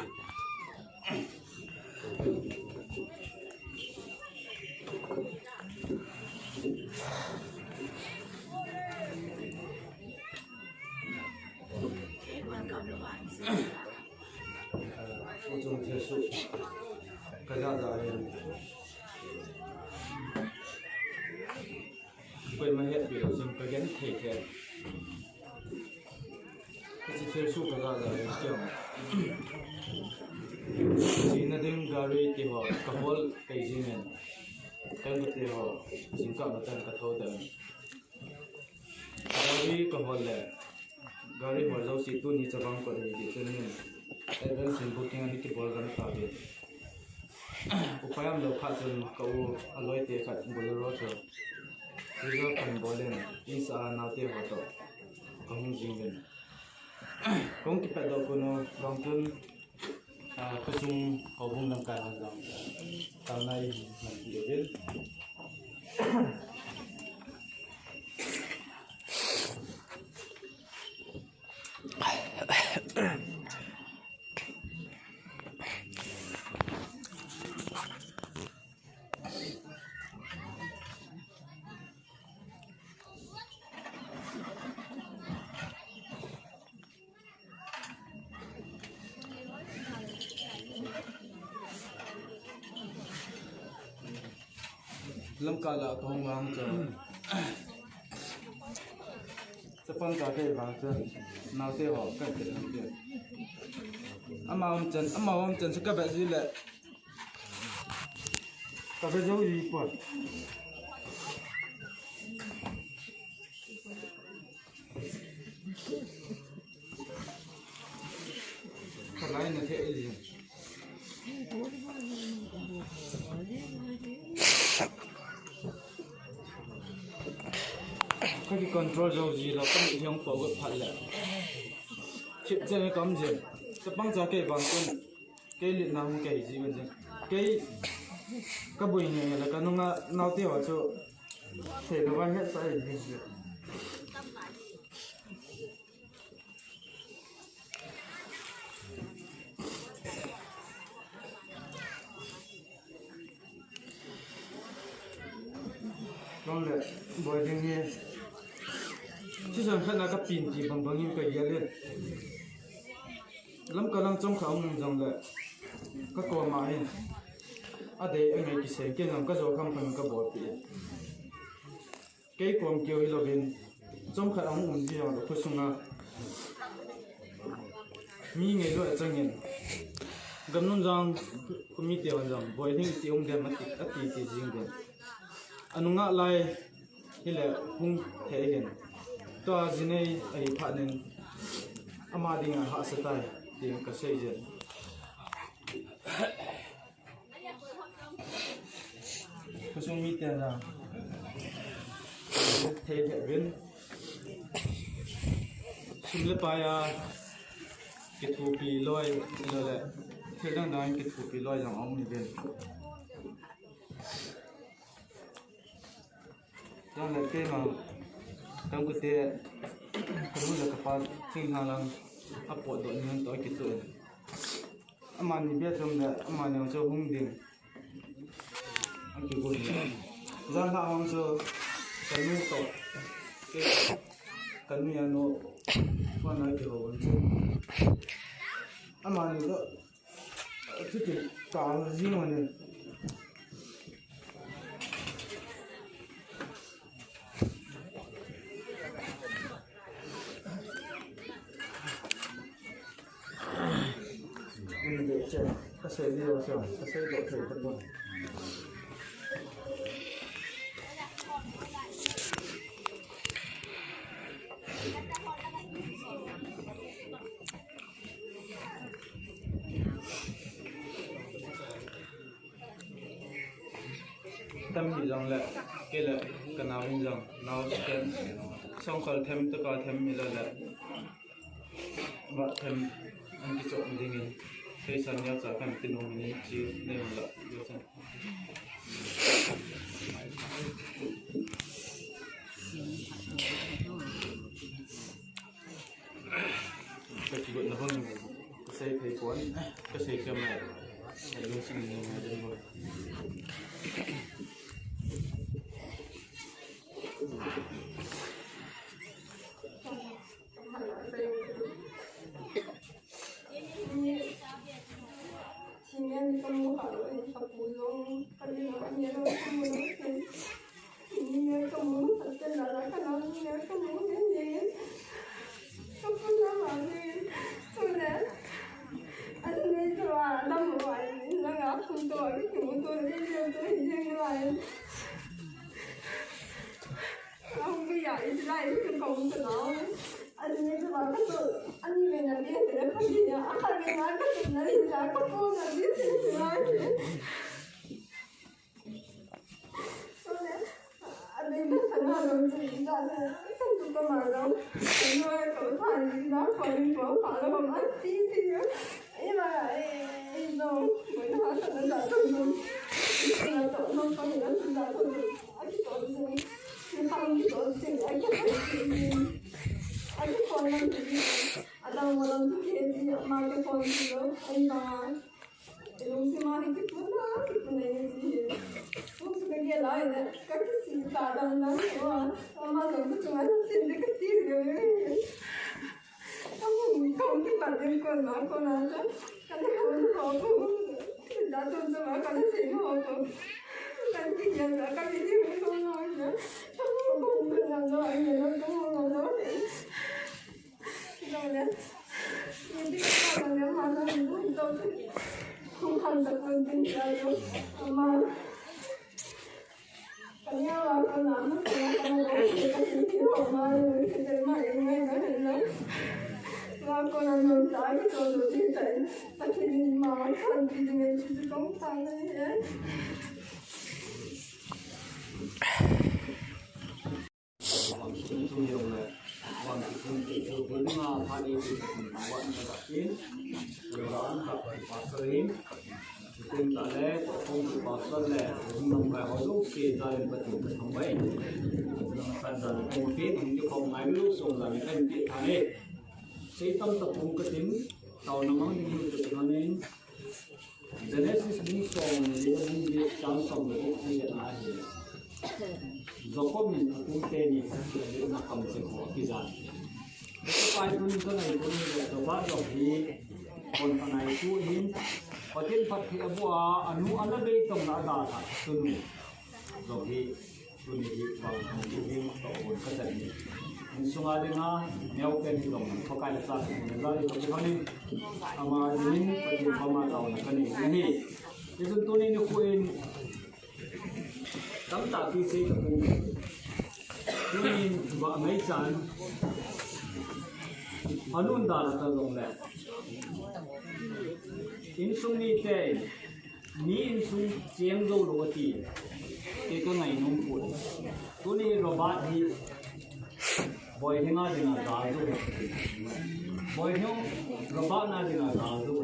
좀 계속 그러다 quên mà hiện biểu dừng cái gắn thể kẹt cái chỉ theo số cái là kiểu chỉ là đừng gari thì họ cả hol cái gì nên tên của thì họ chính cả nó tên cả thâu tên gari cả hol là gari họ giàu chỉ tu ni cho vang có thể đi cho nên even xin booking anh đi bol gan ta về upayam lo khat chun kau aloi te khat bolero cho riga kan bolen isa na te ho to kong jingen kong ki pa do kono long chun ko chung ko bung nang ka lang ta nai man ti del lâm cả là không vang cho sẽ phong cả cái vang cho nào thế họ cái chuyện làm việc mà ông chân sẽ các bạn gì lại các bạn giấu gì quạt cái này là thế gì cái control dầu gì là không bị형 phẫu thuật lại chip trên cái cắm gì sẽ băng ra cái bằng cái liền làm cái gì vậy cái bụi này là cái nó nào tiêu ở chỗ thể nó vai hết sai gì con lệ bồi tiếng nghe chứ chẳng khác là các pin chỉ bằng những cái gì lên lắm cả lăng trong khẩu mình dòng lệ các con máy ở đây anh ấy sẽ cái làm cái số không phần cái bột bị cái con kêu là bên trong khẩu ông muốn gì đó phải sung à mi ngày rồi chẳng nhận gam nôn rằng cũng mi tiêu rằng bồi tiếng tiêu ông đem mất tí riêng đến anh ngã lại thì là không thể hiện toa gì này ấy phát nên ama đi ngang hạ sát tay thì cái xây dựng cái số mi tiền là thể hiện viên xung lập bài cái thu phí lôi là thế đang nói cái thu phí lôi rằng ông này viên đó là cái mà trong cái tiền cũng là các bạn sinh hàng lang áp bộ đội nhân tối kỹ thuật mà mình biết trong là mà nếu cho hung đình anh chịu buồn gian hạ hoàng cho cái nuôi tổ cái nuôi nó con nói kiểu vấn chứ mà nếu đó chứ thì cả gì mà này cái xe đi đâu sao cái xe độ thể thật luôn tâm nghĩ rằng là cái là cái nào hình rằng nào cái xong còn thêm tất cả thêm là và thêm anh cái chỗ mình thế sao nhau trả phần tiền ông mình chỉ nêu là điều gì cái chuyện là vâng cái xe thấy quán cái xe kia mà cái đồ sinh nhiều ngày đến rồi anh đi qua đâm ngoài nó ngã không tôi cái chủ tôi cái riêng tôi riêng lại không bây giờ lại cái công của nó anh đi qua cái tôi anh đi về nhà đi thì nó không đi nhà anh đi ngoài cái chuyện này là có cô là biết thì nói anh đi nó thành ra rồi thì ra không có mà đâu anh nói cậu phải nó phải là không ăn tí thì ấy mà ấy đâu mới nói thật là đã thôi rồi là cậu không có gì ăn đã thôi rồi anh chỉ còn gì thì không có gì anh chỉ còn làm gì anh đâu mà làm gì mà cái con gì đâu anh mà lúc mà anh cái cuốn đó cái này gì lúc cái lại này cái gì ta đang nói mà làm cái chúng anh xin cái tiền rồi không cái bản thân con nói con là cái con họ cũng đã tuân cho mà con xin họ cũng cái gì là cái gì cũng không nói nữa không làm rồi nó cũng không làm rồi đâu đấy nhưng cái con là mà nó cũng đâu không thành được con tin trời đâu mà cái nhau là con làm nó con cái gì họ mà để mà nghe nói thì nó và con làm mình tại cái con rồi thì tại tại khi mà thành thì mình chỉ có tăng đấy còn cũng chỉ hướng phát đi bọn nó tiến rồi đó là phải tìm ta lẽ không chỉ bảo sân lẽ nông cái họ lúc kia ra đến bất cứ không vậy thành ra không biết nhưng không ai lúc xong là cái gì thằng ấy xây tâm tập trung cái tính tàu nó mang như cái nó nên Genesis đi xong đi chọn xong rồi cũng như là do có mình cũng tên gì cũng là không sẽ có cái gì cái bài cũng này cũng như là bắt đầu thì còn thằng này chú hiến và trên Phật thì bùa anu anh đây trong đã đà thật tuân rồi thì tuân thì bằng cái gì tổ hồn cái gì mình xuống ai đi ha neo cái gì đồng không cái là mình ra đi cái này mà nhìn cái gì mà tàu cái này cái dân tôi nên quên tấm tạ phi sĩ của tôi nhìn vợ mấy chán anh đã là tao này in sung ni te ni in sung chiang zo lo ti te to nai nom pu to ni robot hi boy hinga dina da zo boy no robot na dina da zo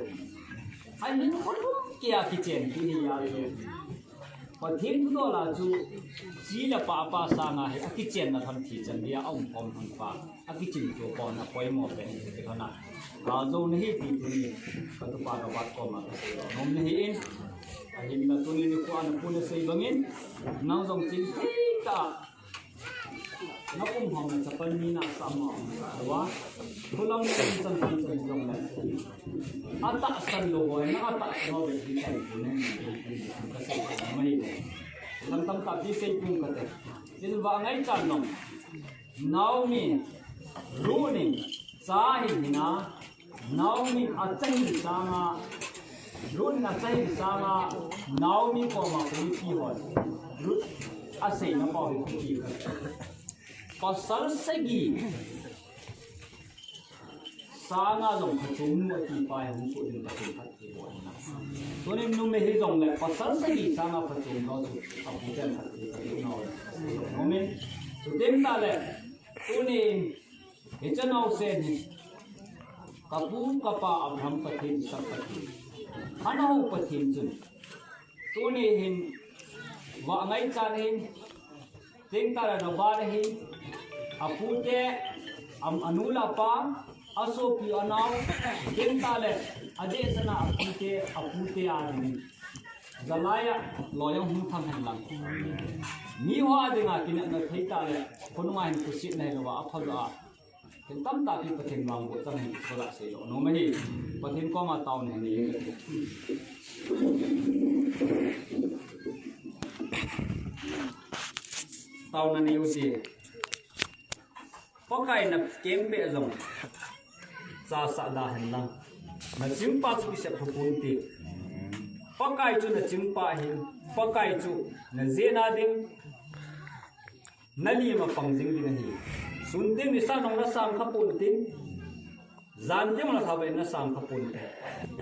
ai ni ko kia ki chen ki ni ya zo pa thim to la chu chi la pa sa nga hi ki chen na tham thi chan dia ong pom han pa aki chin to ko na koi mo pe te khana Rajo nahi ti tuni katu pada wat ko ma nom nahi in ahim na tuni ni ko an pune sei bangin nau jong chin ta na kum hom na chapan ni na sama wa pulang ni chan chan jong na ata san lo boy na ata no be ti sai tuni ka sei mai tam tam ta ti sei kum ka te tin wa ngai chan nom now me ruining sahi na Naomi acai sama, Ruth acai sama, Naomi ko makuli pihon, Ruth asai na makuli pihon. Pasal segi, sanga dong kacung nu ati pai hong ko din kacung hati buat na. Tunim nu mehi dong le pasal segi sanga kacung no tu apu jan hati kacung no. Nomen, tutim ta le, tunim, echa nau se ni. Kapu kapa abham pathim sapati anau pathim chun tuni hin wa ngai chan hin ting tara no bar hin apute am anula pa aso pi anau ting tale ade sana apute ani zalaya loyong hu thang han lang ni wa dinga kinak na thai tale konuma hin kusit nai lo wa aphala tâm ta thì pathin mang bộ chân hình số lại sử nó mới gì pathin có mà tàu này gì tàu này nhiều gì có cái nắp kiếm bẹ rồng ra sạ đà hình lăng na chimpa chu se phupun ti pakai chu na chimpa hin pakai chu na zena ding nali ma pangjing ding hi sunding ni sa nong na sam khapun tin zan ding la thabai na sam khapun te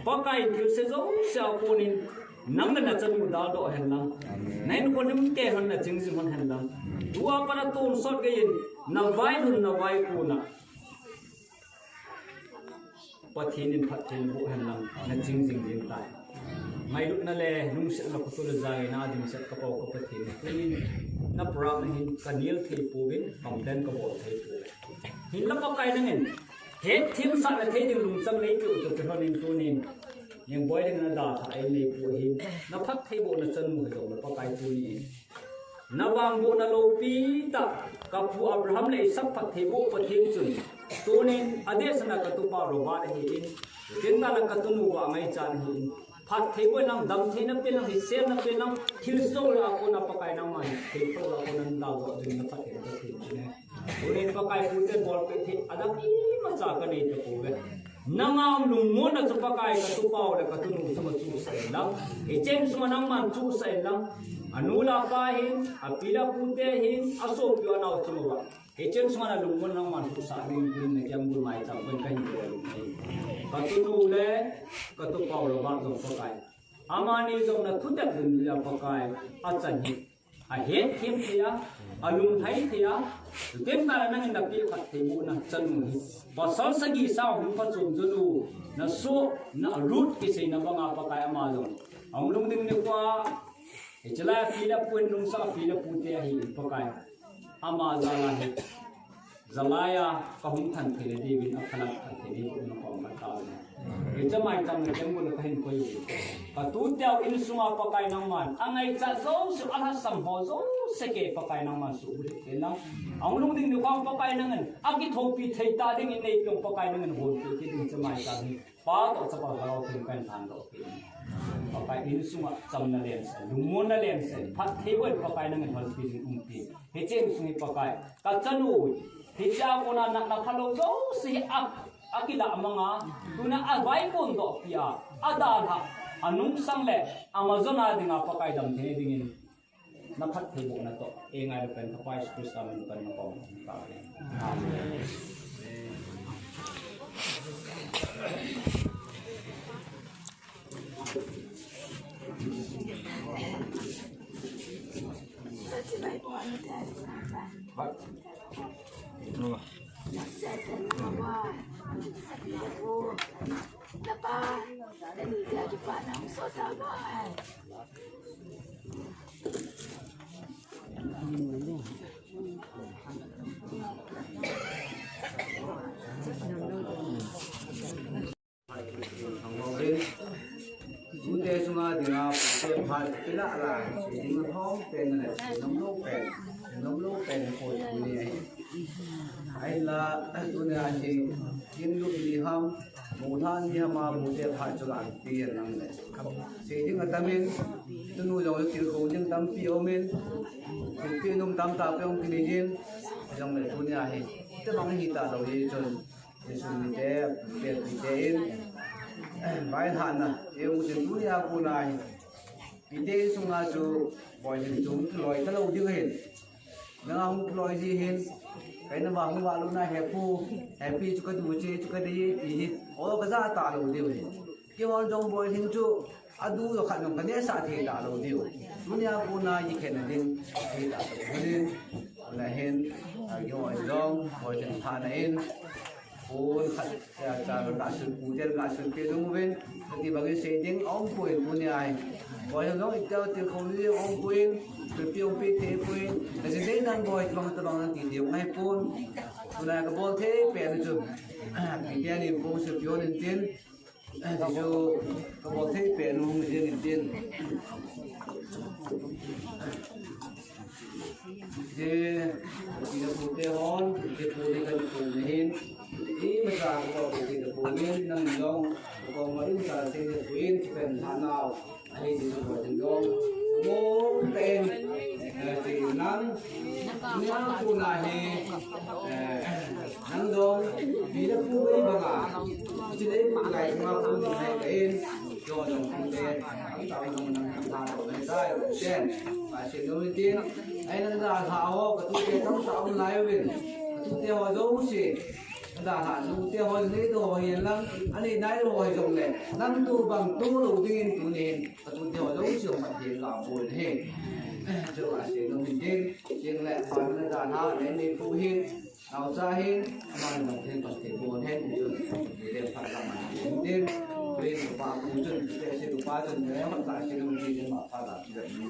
pakai thil se zo sha ponin nang na chan mu dal do hen lang nain ko nim ke han na jing jing hen lang duwa para ton sot ge yin na vai hun na vai ku na pathin phathin bu hen lang na jing jing jing tai mai luk na le nung se la ko le zai na dim se ka pau ka pathin tin na pra ma hin kanil the pu bin kam den ka bo the pu hin la pa kai na ngin he thim sa la the ding lung sam nei ku to ke honin tu nin yang boy ding na da tha ai nei pu hin na phat the bo na chan mu do na pa kai tu ni na wang bo na lo pi ta ka pu abraham le sap phat the bo pathin chun tu nin ades na ka tu pa ro ba hi in tin na la ka tu nu ba mai chan hi phát thế với năng đâm thế nó bên năng thì xem nó bên năng thiếu sâu là cô nào pakai năng mà thế thôi là cô năng đào vào thì nó phát hiện ra thì này cô nên pakai phụ tên ball cái thì ada gì mà chả cái này cho cô vậy năng am lùng muốn là cho pakai cái tu bao là cái tu nung sama chú sai lắm cái trên sama năng man chú sai lắm anula pa hin apila pute hin asok yo nào cho mà cái trên sama là lùng muốn năng man chú sai nên nên này yang bul mai chả bên cái gì cái tu nu le cái tu bao là bao giờ pakai amani dòng là thut đặt đừng là pakai achan hi hết thêm thia alum thấy thia tên ta là năng đặc biệt phát thì mu na chân hi và sau sagi sao hung phát chung chu na so na root cái gì na banga pakai ama dòng ông lung ding ni qua cái chala pila pun lung sa pila pute hi pakai ama zala hi zalaya kahum than thele devin akhala thele devin na pom ta cái chấm mai chấm này chấm buồn cái hình quay và tú theo in sunga pakai nang man angai cha zo su ala sam ho zo seke pakai nang man su cái nang ông lung ding ni kwang pakai nang an aki thopi thei ta ding in nei pyong pakai nang an hol cái ding chấm mai ta ni pa to cha pa galo thim kan than do pakai in sunga chấm na len se lumon na len se phat thei boi pakai nang an hol pi ding pi he chen sungi pakai ka chanu he cha ko na na khalo zo si ak akila mga tuna avai pon do pia adala anung sang le amazona dinga pakai dam the dingin na phat the bo na to e ngai pen papai christ amen pen na pom ta amen Ute sunga dinga pute phal pila la dinga thong pen na nom lo pen ko ni ai la tune a ji kin lu ni ham mu than ni ma pute phal chu lan pi nang le se dinga tamin tunu jo ki ko jing tam pi o men pi num tam ta pe ong ki ni jin jong le tune a hi te bang hi ta lo ye chon yesu ni te in bài hạn na yêu tiền túi à cô này vì thế xung ra cho mọi người chúng loại cái lâu chưa hiện nhưng không loại gì hiện cái nó vào không vào luôn này happy cho cái túi chơi cho cái đi thì ở cái giá tạ lâu điều cái món trong bồi hình chú adu rồi khăn cái này sao thì tạ lâu điều túi à cô này gì khen là đinh thì tạ lâu điều là hiện cái món trong bồi hình thà này ôi cha đã sửa phụ chân đã sửa kia đúng không? Thì bằng cái xe tiếng ông quên của này, gọi là nói cho từ không riêng ông quên, từ tiêu phi thế quên, là sẽ đến đang gọi bằng kỷ niệm ngay phun, là cái bom thế bè được chụp, cái kia niệm phun sửa phiếu niệm tiền, thì cho cái bom thế bè luôn riêng niệm tiền. Thì là phụ thế hòn, thì phụ thì cần phụ nên ý mà ra có thì được phụ nên năng lượng còn mà ít là thì được phụ nên cần thà nào hay thì được thành công mô tên thì năng phụ này thì năng lượng vì nó phụ ấy bằng à chỉ đấy ngày mà cũng ngày đến cho trong kinh tế chúng ta cũng đang làm của người ta xem và sự đầu tiên anh đang ra thảo cái tu tế trong sáu ngày bên tu tế họ dấu gì đã hạ tu tế họ lấy đồ hiền lắm anh ấy nói đồ hiền dùng này năm tu bằng tu đầu tiên tu nền tu tế họ dấu gì mà hiền làm buồn hiền cho là sự đầu tiên riêng lại phần là đã thảo đến đi tu hiềnเอาซะเห็นมันต้องเห็นต้องเห็นตัวเห็นจนเรียนผ่านมาเรียนเรียนป่าปูจนเรียนศิลปะจนแล้วมันตายสิ่งที่เรียนมาผ่านแบบนี้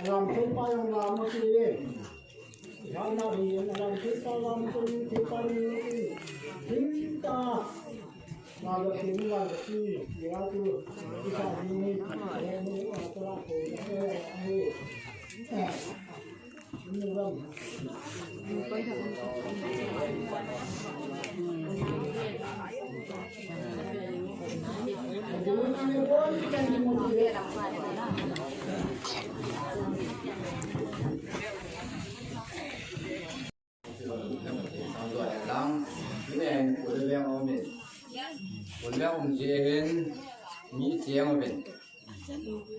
làm chúng ta làm một cái gì làm nào thì làm chúng ta làm cái gì chúng ta làm được thì làm được gì để ra tu đi sao đi đi ở chỗ ông dên mỹ chiang ở bên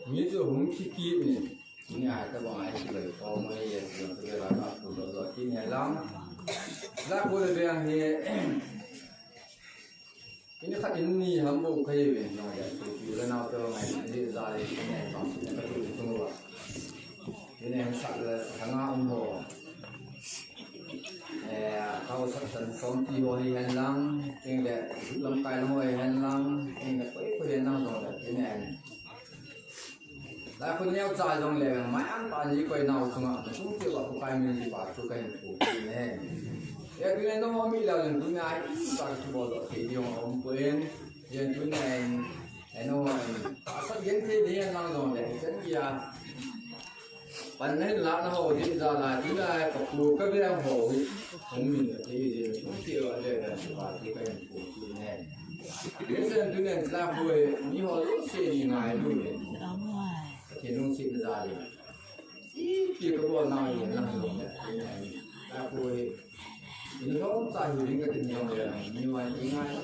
mỹ chỗ hùng chi kia bên nhà các bạn ai chơi có mấy giờ chơi là các cụ rồi thì nhà lắm ra cô đây bên thì ini kan ini hambo kayak ni, no ya, so kita nak tahu macam ni zari ini macam ni kita tunggu. Ini yang sahaja tengah umur. Kau sekarang sompi boleh henlang, tinggal lempai lemoi henlang, tinggal kau henlang dong ini. Dah kau ni awak cakap dong le, macam apa ni kau nak cuma, tu kita kau kaya mesti baca kau yang ini. Ya kita ni mau milih orang tu ni ay, tak cuba tak dia orang pun, yang tu ni ay no, asal yang dia henlang dong le, jadi ya. Bạn ấy là nó hồ thì giờ là chúng ta có phù các cái hồ thông minh ở đây thì chúng tiêu ở đây là và cái cái phù phù này đến giờ chúng này ra vui như họ lúc xe đi ngoài luôn thì nó sẽ ra đi chỉ có bao nào thì nó dùng đấy ra vui thì nó ra nhiều những cái tình yêu này như vậy thì ngay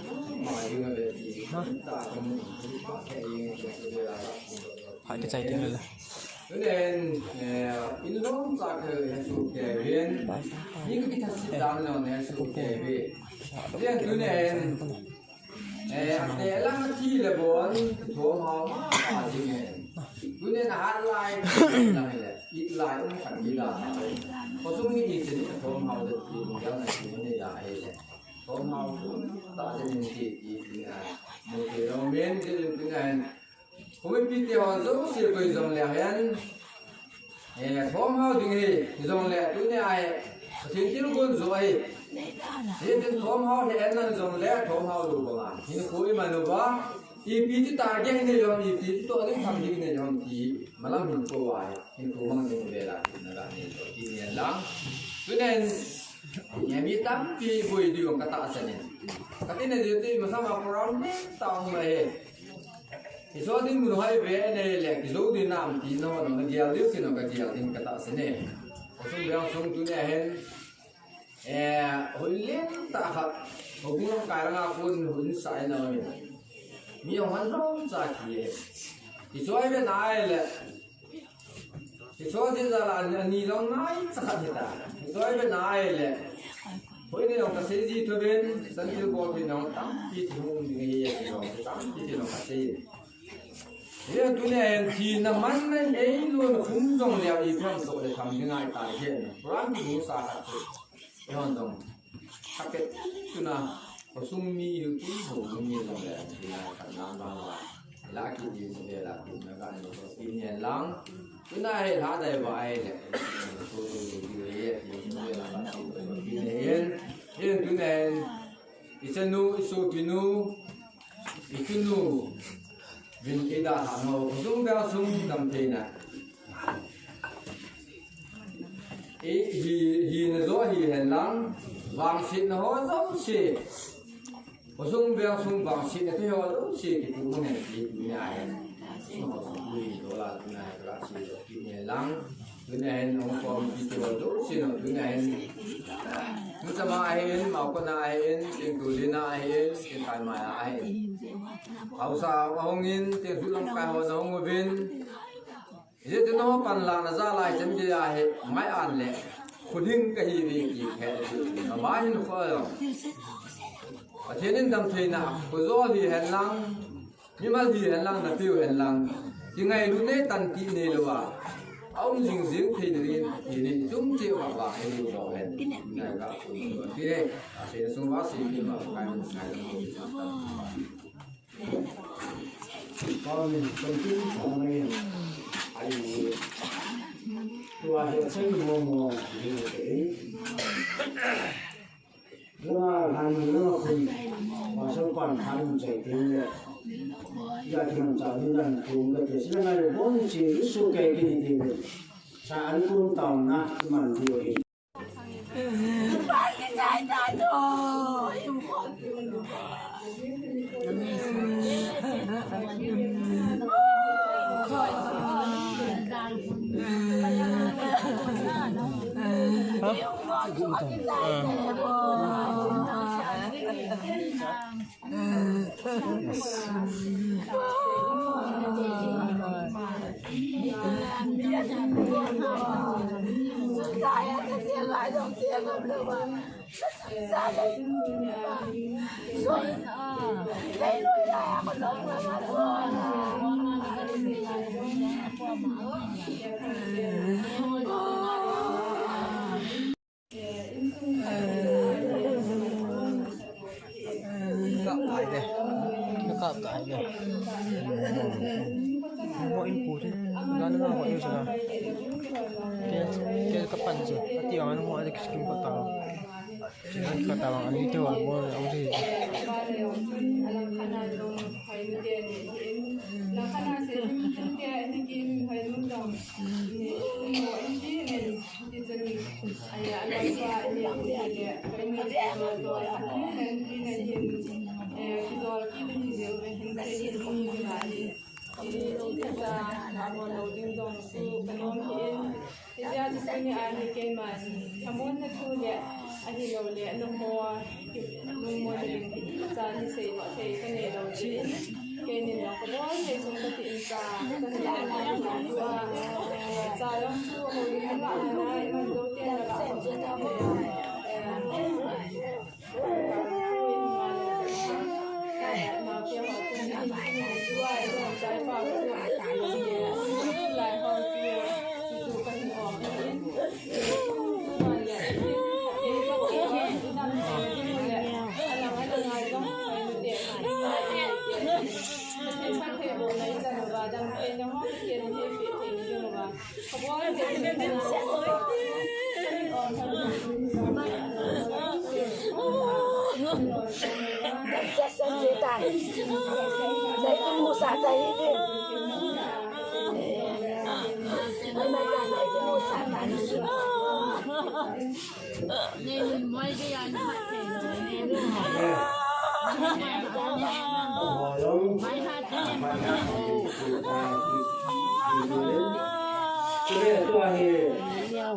mà như vậy thì ta không có thể hỏi cái chạy tiếng là cho nên in lông ra cái số kẻ viên những cái thật sự đáng là này số kẻ viên riêng cho nên để làm chi là bốn số họ mà gì này cho nên là hát lại là ít lại cũng phải đi là có số những gì chính là số họ được thì mình giáo này thì nên là hay số họ cũng tạo cho nên thì là một cái đồng biến cho nên cái này không biết tiêu dấu sự coi dòng lẻ hen, thom hao tiếng gì dòng lẻ chúng này thiên thiên quân rồi, thiên thiên thom hao thì em là dòng lẻ thom hao đủ không ạ? Nhưng khối mà nó quá, thì pi ta cái này rồi, thì pi tôi đến thằng gì này rồi thì mà làm mình cô vậy, thì cô mang những về lại nó là này rồi thì nhiều lắm, cho nên nhà mi tắm pi vui đi bằng cái tạ sân này, cái này thì mà sao mà brown tao mày thì số tiền mình hay về này là cái số tiền làm thì nó giao tiếp thì nó cái giao tiền cái tạo sinh này, có số béo xong chúng này hen, hồi liên ta học, hồi cũng không cái là quân huấn sai nào mi hoàn rong ra kia, thì số ấy bên này là thì số tiền là ni long này sao vậy ta, số ấy bên này là hồi này nó cái gì thôi bên, sân chơi bóng thì nó tắm thì không gì vậy, nó tắm thì nó cái gì เนี่ยตัวเนี่ยทีน้ำมันนั่นเองล้วนคุ้มตรงเดียวอีกครั้งตัวเลยทำยังไงตายเห็นร้านดูสาหัสย้อนตรงถ้าเกิดตัวน่ะผสมมีอยู่ที่ผมมีตรงเลยที่ไหนขันน้ำบางวันลากินดีสุดเลยลากินแล้วกันกินเนี่ยล้างตัวน่ะให้ท่าได้บ่อยเลยตัวดีเลยอยู่ที่ละกินเนี่ยตัวเนี่ยอีเซนูอีสูกินูอีกินู วินเอดาหาโนซุ่มเบลซุ่มดำเทน่ะฮีนโซฮีเห็นลังวางสินหัวต้องสิซุ่มเบลซุ่มวางสินที่หัวต้องสิที่ตัวเนี่ยที่เนี่ยไอ้ซุ่มหัวซุ่มลุยตัวละตัวเนี่ยตัวละสิที่เนี่ยลังตัวเนี่ยเห็นองค์ความที่ตัวต้องสิเนาะตัวเนี่ยเห็นมุสมาเห็นมาคนเห็นเก่งกุลินาเห็นเก่งไก่มาเห็นเอาสาวเอาเงินเต็มสุดลำกายหัวน้องวินเดี๋ยวจะน้องปันลานะจ้าลายจำเจียเหไม่อ่านเลยคุณหิ้งก็ฮีวีกี่แค่มาบ้านเขาเช่นนั้นดำเทน่ะกุศลที่เห็นลังมีมาที่เห็นลังนับผิวเห็นลังยังไงรู้เนี่ยตันกินเนี่ยหรือว่าเอาจริงจริงที่นี่จุ่มเจียวว่าให้ดูเราเห็นนะครับที่นี่เสียสมบัติสิ่งที่มาใครมันใครต้อง con con chúของmình anh tua hệ sinh mùa mùa thì để nó hàng nó khuyên và sau còn hàng chạy thì giờ thì mình chọn như là cùng cái cái sinh này vốn chỉ số cái thì sa anh cũng tàu na mình thì Nakakain na. Mo input. Gano na ako yun sila. Kaya kapan siya. Pati yung ano mo alik skin pa tao. Siya katawang ano ito mo ang si.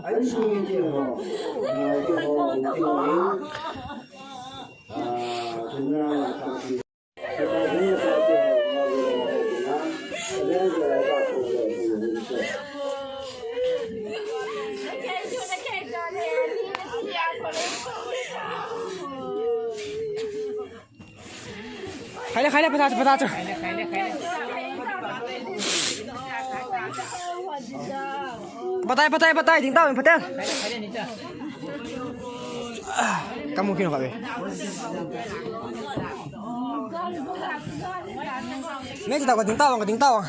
Anh suy tiền họ chúng ta là tạo tiền chúng ta cũng là tạo tiền họ bây giờ là tạo tiền खाइले खाइले पचास पचास Patay, ting tao, patay. Kamu kino kabe. Mấy tao có tiếng tao.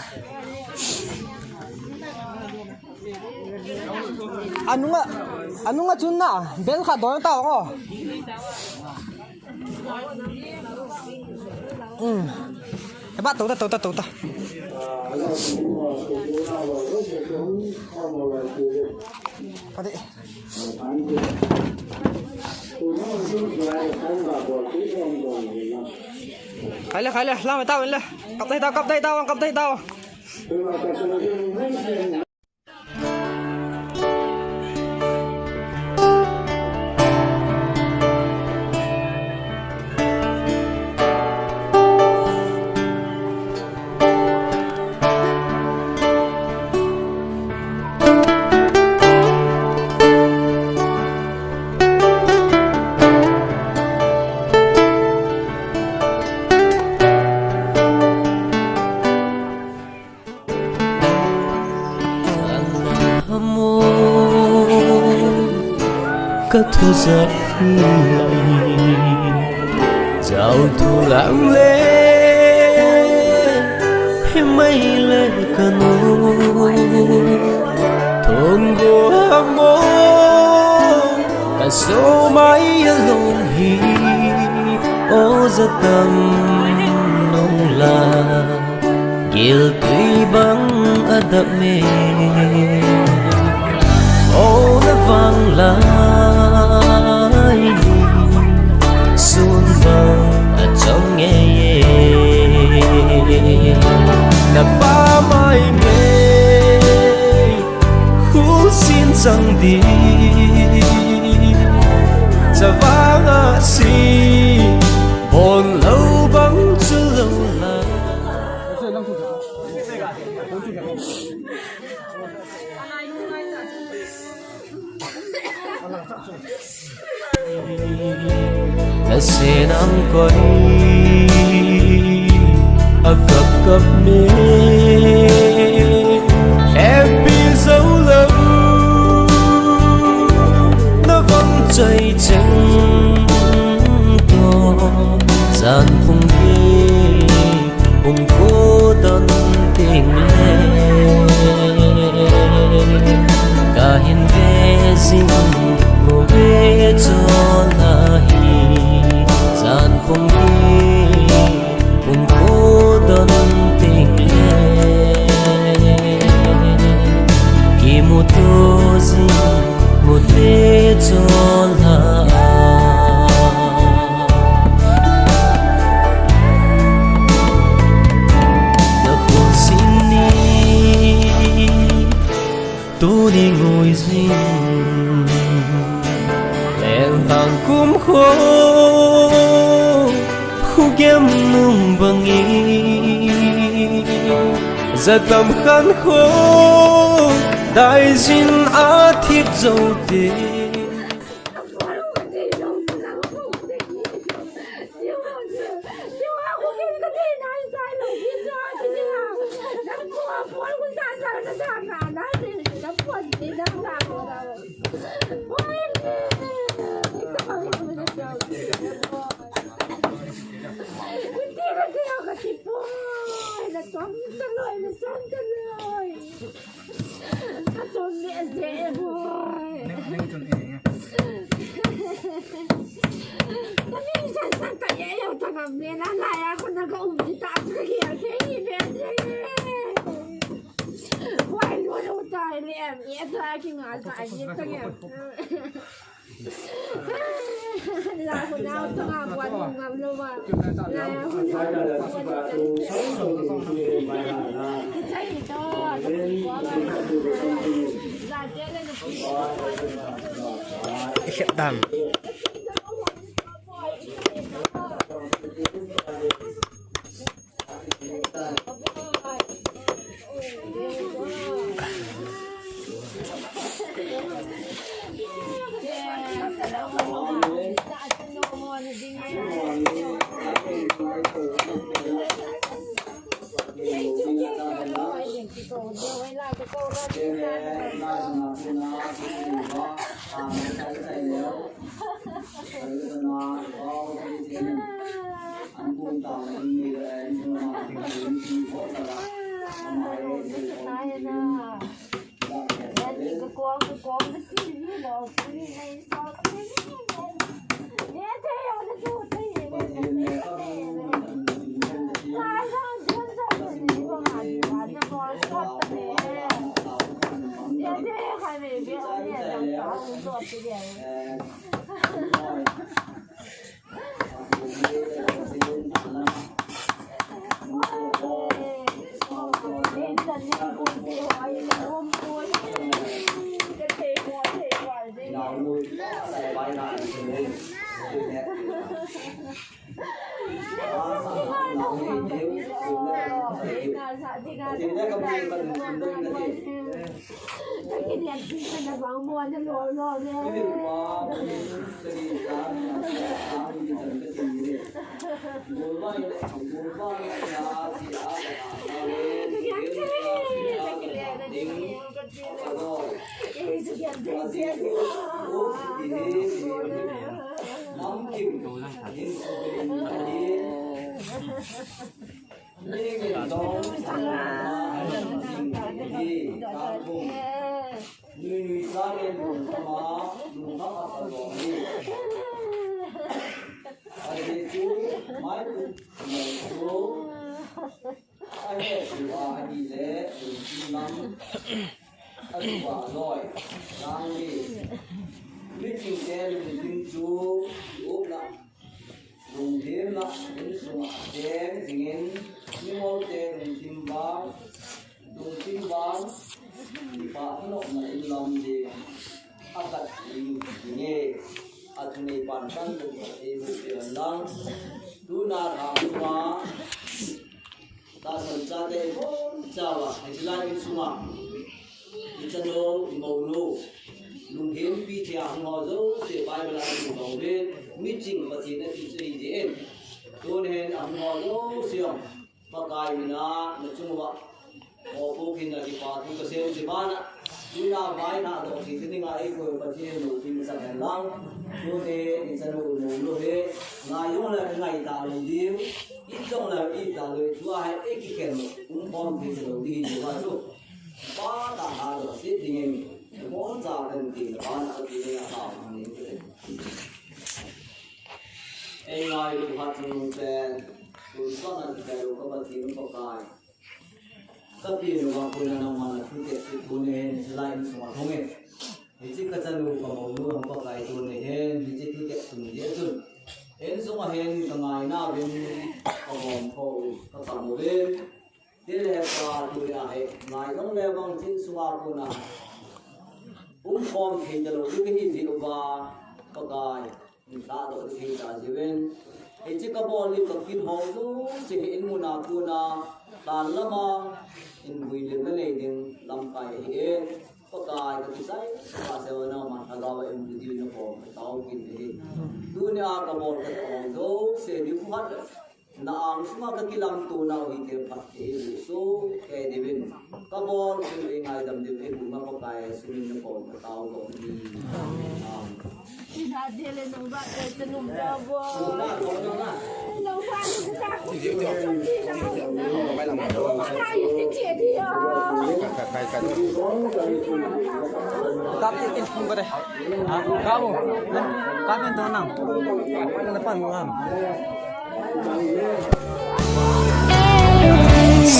Ano nga chun na? Bel ka doon tao ko. Ba tàu ta. Có đi. Khai lên, làm mày tao lên. Cặp tay tao. Cất thu giấc dạo thu lãng lên mây lên cano thôn của mô cả số mãi lông hi ô giấc tâm nông là gil tuy băng ở đập mê ô nó vang lại xuân vàng ở trong nghe na ba mai nghe khu xin rằng đi giờ vang à si buồn lâu bóng chưa lâu là đã sẽ nắng coi ở cặp mê em bị dấu lâu nó vẫn chạy chân to gian phung đi cùng cô đơn tình lệ cả hiền về dinh ngồi về cho là hi gian phung đi cùng cô đơn tình lệ khi một tô gì một lễ cho là được cuộc xin đi tôi đi ngồi riêng đèn vàng cũng khô khu kem nung bằng ý giờ tầm khăn khô đại diện á thiếp dấu tiền Hiện đàn Hãy subscribe cho kênh Ghiền Mì Gõ để không bỏ lỡ những video hấp dẫn.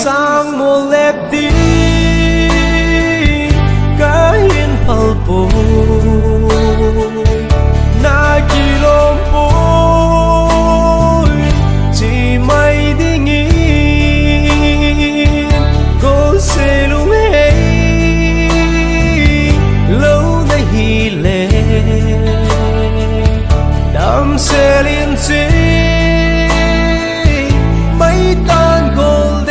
sang mùa lép đi cái hiên palpo na chỉ lom bôi chỉ mây đi nghĩ cô sẽ luôn hay lâu nay hi lệ đam sẽ liên chế mấy tan gold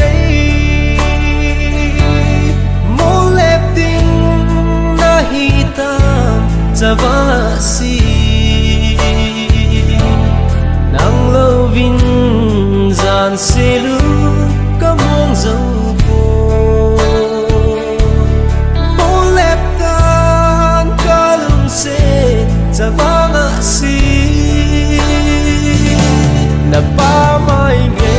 Zavasi nang lâu vinh gian xe lũ có mong dấu cô bố lép tan ca lung xe Zavasi na ba mai nghe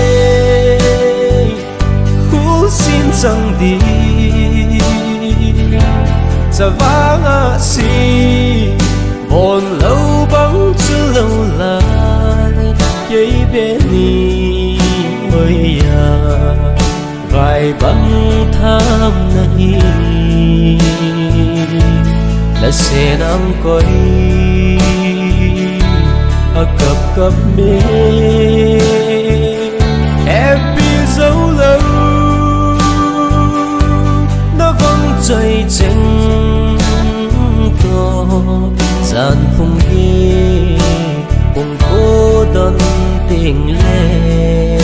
ai băng tham nahi là sẽ nắng coi a cặp cặp mê happy dấu lâu nó vắngใจchân to gian phung ghê cùng cô đơn tình lệ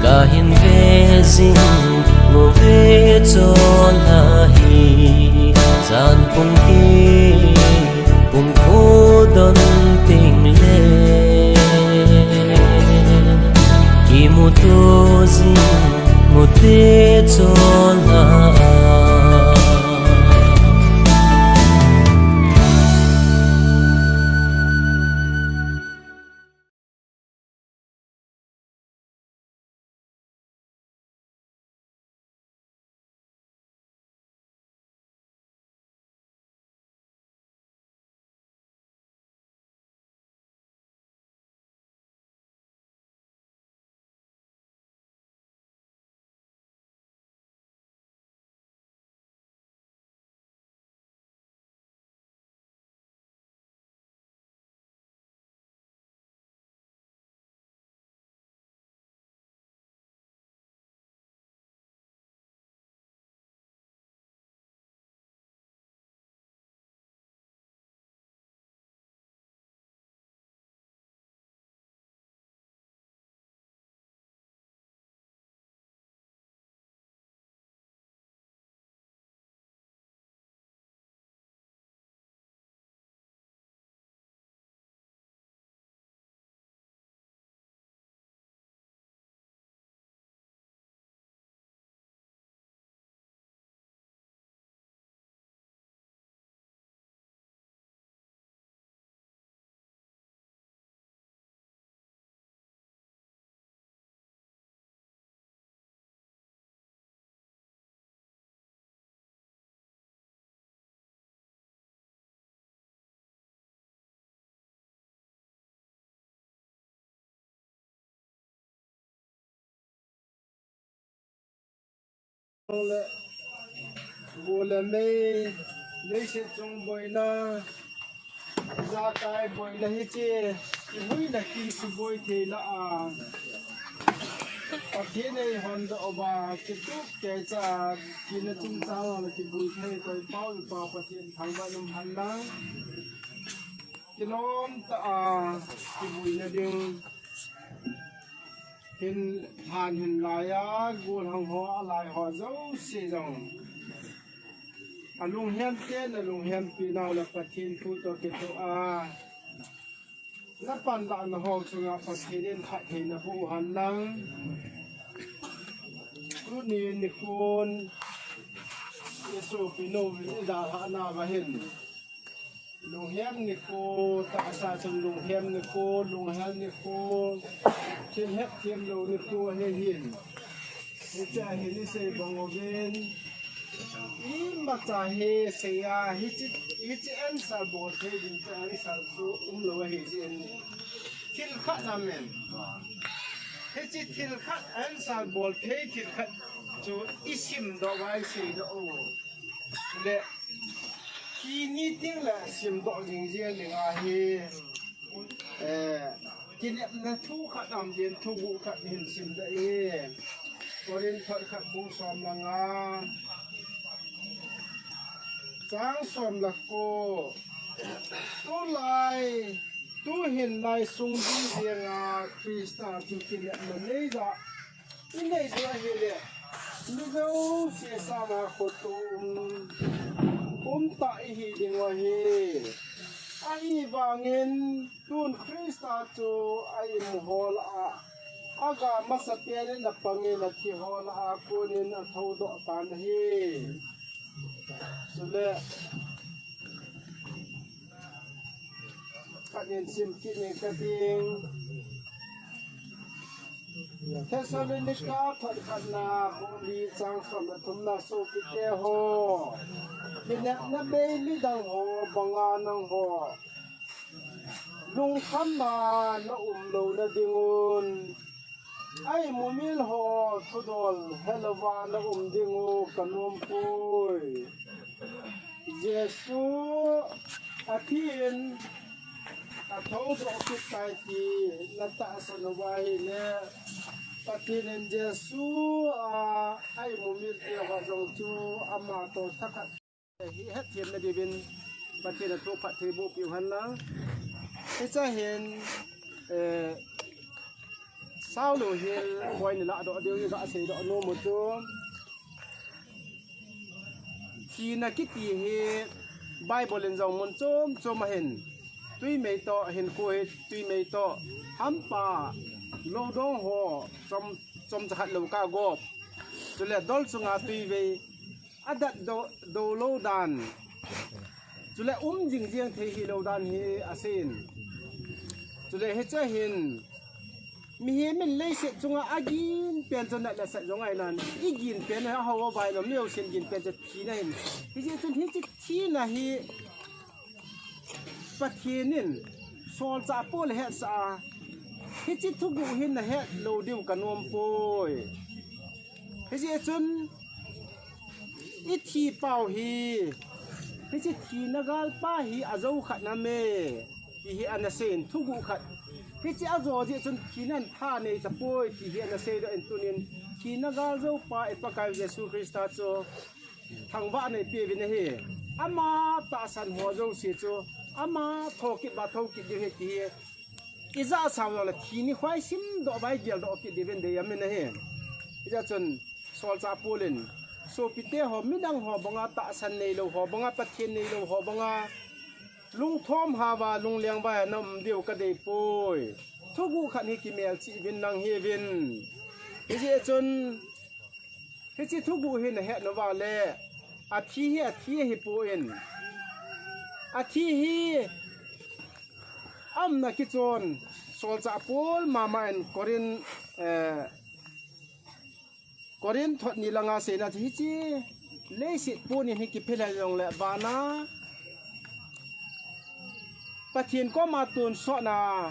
cả hiền về dinh ngô về cho là hi gian phung ghê cùng cô đơn tình lệ khi một tô dinh một tê cho là bố là mê lấy sẽ trong bồi na ra cái bồi là hết chê vui là khi sự bồi thì là ở thế này hoàn độ bà cái chút cái cha khi nó chung sao là cái bùi thay cái bao được vào phát hiện thằng bạn nông hành lang cái nó cái bùi là điều hiện hàn hiện lại á gồm hàng họ lại họ dấu xì dòng lùng hen tên là lùng hen pi nào là phát hiện thu to cái to nó pan đạn là họ chung là phát hiện phát hiện là vụ hành lang lúc này nị con Yesu pino đã hạ na và hiện lùng hen nị cô tại sao chung lùng hen nị cô lùng hen nị cô trên hết thêm đầu nị cô hay hiện nị cha hiện nị xây bằng ở bên mà cha he xây hít em sao bỏ thế din cha nị sao số lâu hay din thiên khát làm men hít thiên khát em sao bỏ thế thiên khát cho isim đó vai xây đó lệ khi ni tiếng là sim đó riêng riêng để ngài thì niệm là thu khát làm điện thu vụ khát hình sim đấy có đến thuận khát bù xóm là ngà sáng xóm là cô tu lại tu hiện lại sung đi riêng Krista thì kỷ niệm là lấy ra in đây rồi hiện lệ nếu đâu sẽ sao mà khổ tu tại hi đi ngoài hi ai vangin tuôn Krista cho ai muhol aga masapia na pangin at hihol ako nin at hodo tanhi sule kanin simkin ni kating Thessalonica thật na huli sang phẩm thum na so kite ho Hinet na beli dang ho banga nang ho Lung kham na lo na dingun ai mumil ho thudol helwa na dingu kanum pui Jesu akin athong so kai ti lata sanwai ne patinin Jesu ai mumil te ho jong chu ama to thakhat hi het thiam na divin patin thu phat thi bu piu han na he cha hen sao lù hiền quay lại độ điều như vậy thì độ nô một chỗ khi na kít thì Bible lên dòng một chỗ mà hiền tuy mấy to hiền quê tuy mấy to hám pa lâu đông hồ trong hạt lâu ca gộp rồi là đôi số ngà tuy về đặt đồ lâu đàn rồi là riêng riêng thì lâu đàn hi asin rồi là hết cha hiền mi mình lấy sự chung agin pen cho lại là sẽ giống ngày nan igin pen ha hawa vai nó miêu xin gin pen cho thi này thì chỉ chung hi thi là hi bắt thi nín sol cha pol he sa hi chỉ thu bu hin là he lo diu kanom poi hi chỉ chung ít thi bao hi chỉ thi nagal pa hi azau khat na me hi anasen thu bu khat khi chỉ áo gì chân khi nên tha này tập bôi thì hiện là xây được tunin khi nó gal dâu pa et pakai Jesus Christa cho thằng vợ này bia bên này ama ta san hoa dâu xí cho ama thô kịp ba thô kịp đi hết thì iza sao là khi ni khoai sim độ bài giàu độ kịp đi bên đây em này iza chân sol cha polin so pite ho midang ho bonga ta san nei lo ho bonga pathin nei lo ho bonga lung thom hawa lung liang ba nam diu ka dei poi thugu khan hi kimel chi vin nang hi vin hi je chun hi chi thugu hi na he no wa le a thi hi po in a thi hi am na ki chon sol cha pol mama en korin thot ni langa se na hi chi le sit po ni hi ki phela long le ba na pathin ko ma tun so na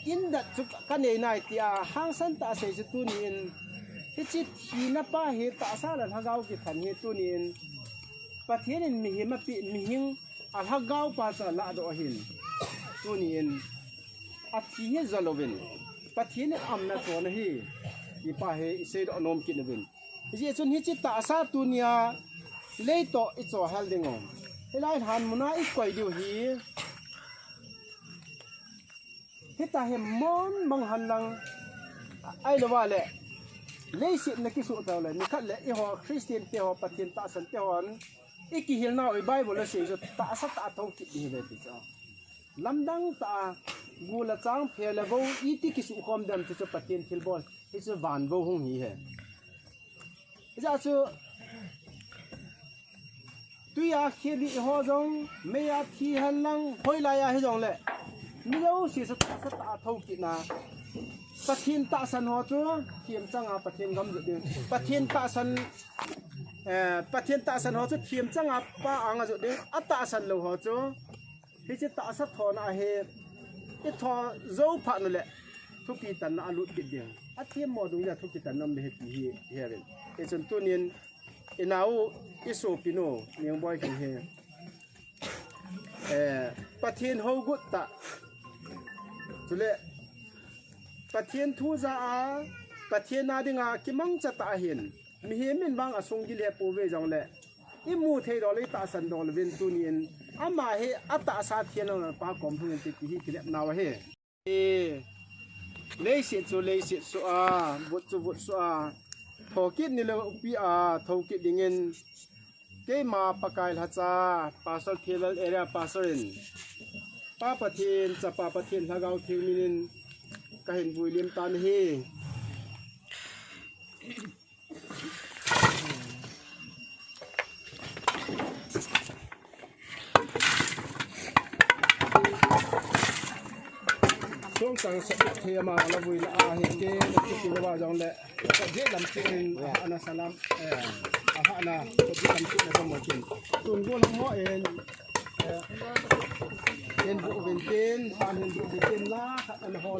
in that ka nei nai tia hang san ta se chu tu ni in hi chi thi na pa he ta sa lan ha gau ki than he tu ni in pathin in mi hi ma pi mi hing al ha gau pa sa la do hin tu ni in a thi he zalovin pathin am na so na hi i pa he se do nom ki na vin ji chun hi chi ta sa tu nia le to i cho hal ding on helai han muna i koi diu hi hita hem mon mang han lang ai lo wa le sit na ki su taw le ni khat le i ho Christian te ho pathin ta san te hon i ki hil na oi Bible le se jo ta sa ta tho ki hi le ti cha lamdang ta gula chang phe le vo i ti ki su khom dam chu pathin thil bol hi chu van vo hung hi he ja chu tu ya kheli ho jong me ya thi han lang hoi la ya hi jong le miêu si sa ta thâu kị na pathin ta san ho chu thiam changa pathin gam ju ding pathin ta san ho chu thiam changa pa anga ju ding ata san lo ho chu hi chi ta sa thon a he i tho zo pha no le thu pi tan na alut ki ding a thiam mo dung ya thu ki tan nam be hi he ren e chun tu nin inau iso pino niang boy ki he pathin ho gut ta chule pathian thu za a pathian na dinga kimang cha ta hin mi he min bang asung gi le pu ve jong le i mu the do le ta san do le vin tu nin ama he ata sa thian na pa kom thu ti hi ki le na wa he le si su a but su a thokit ni le upi a thokit dingen ke ma pakai ha cha pasal thilal area pasarin pa pathin cha pa pathin lagau thilminin ka hin builim tan hi song sang sa the ma la vui la a he ke ki ki wa jong le ka je lam tin ana salam a ha na ko ji lam tin na mo kin tun gon mo en bu ben tin han hen bu tin la ana ho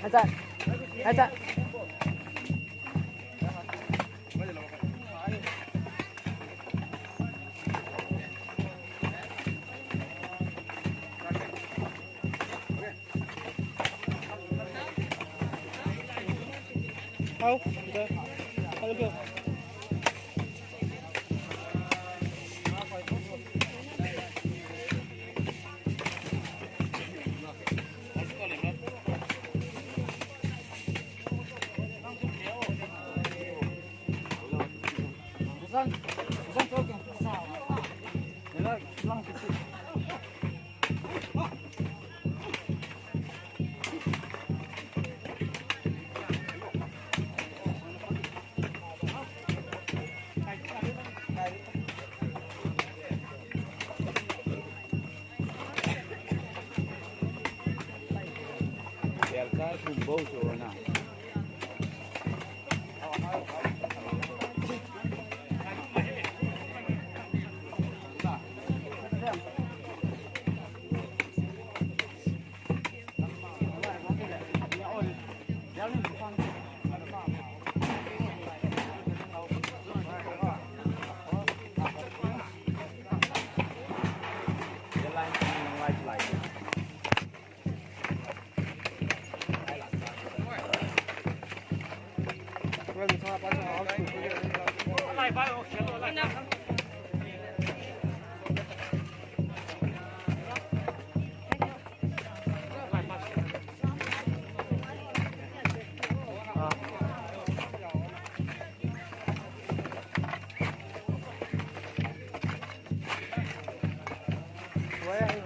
อาจารย์อาจารย์เอาเดี๋ยวเอาเดี๋ยว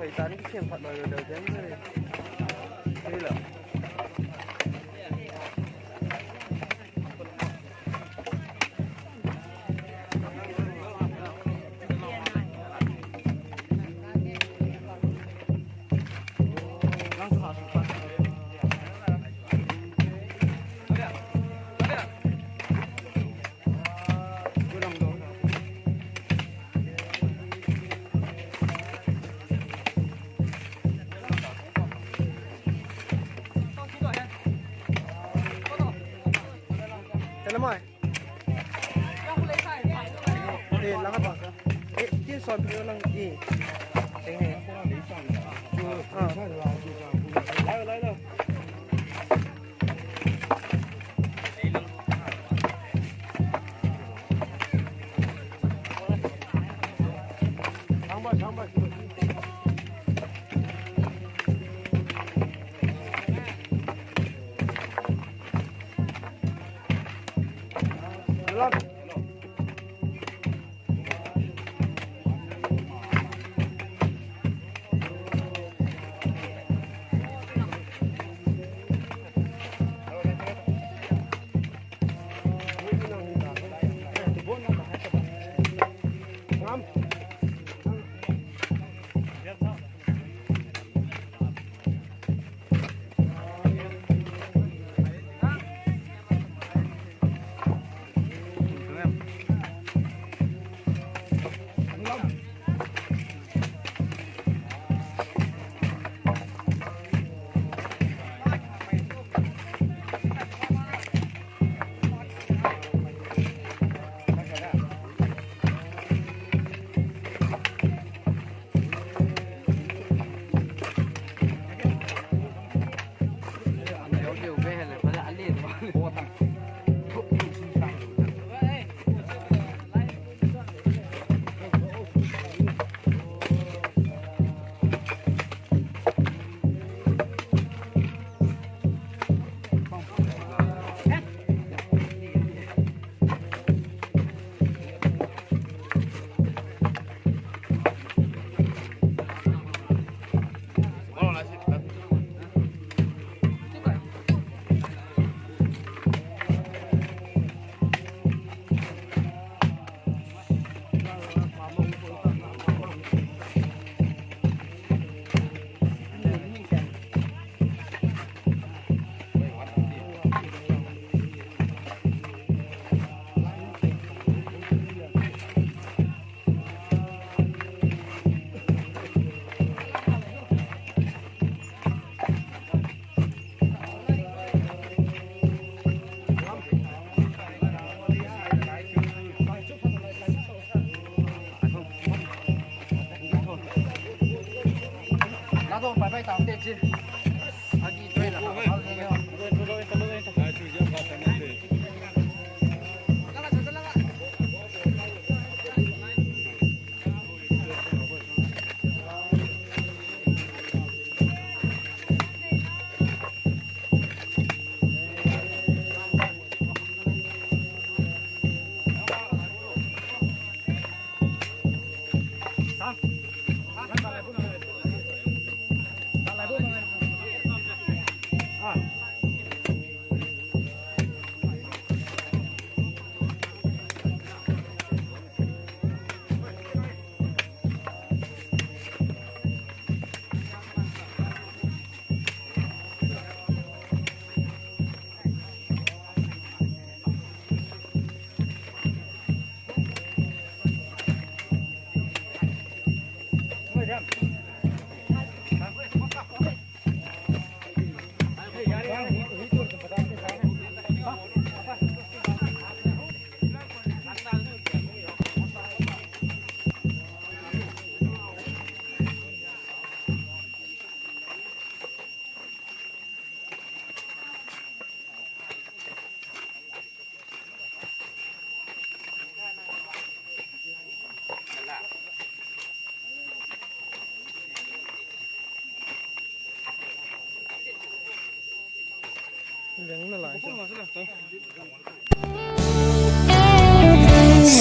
phải tán cái xiềng phận vào đầu chén rồi đây là lắm rồi. Đi lắm các bạn. Cái sòn phía lăng gì? Cái này. Lấy đâu. Sáng bạch.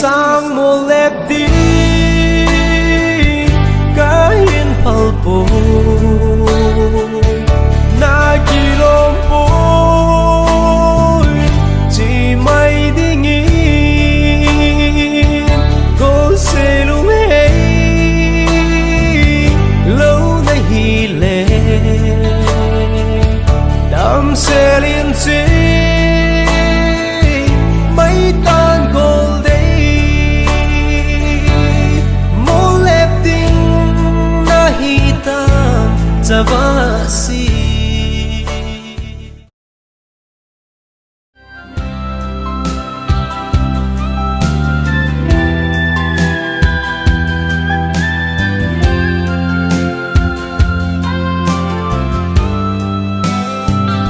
sang mùa lép đi cái hiên hậu bồ na chi lom bôi chỉ mây đi nghĩ cô sẽ lu mê lâu nay hi lệ đam sẽ liên chi mấy tan gold Zavasi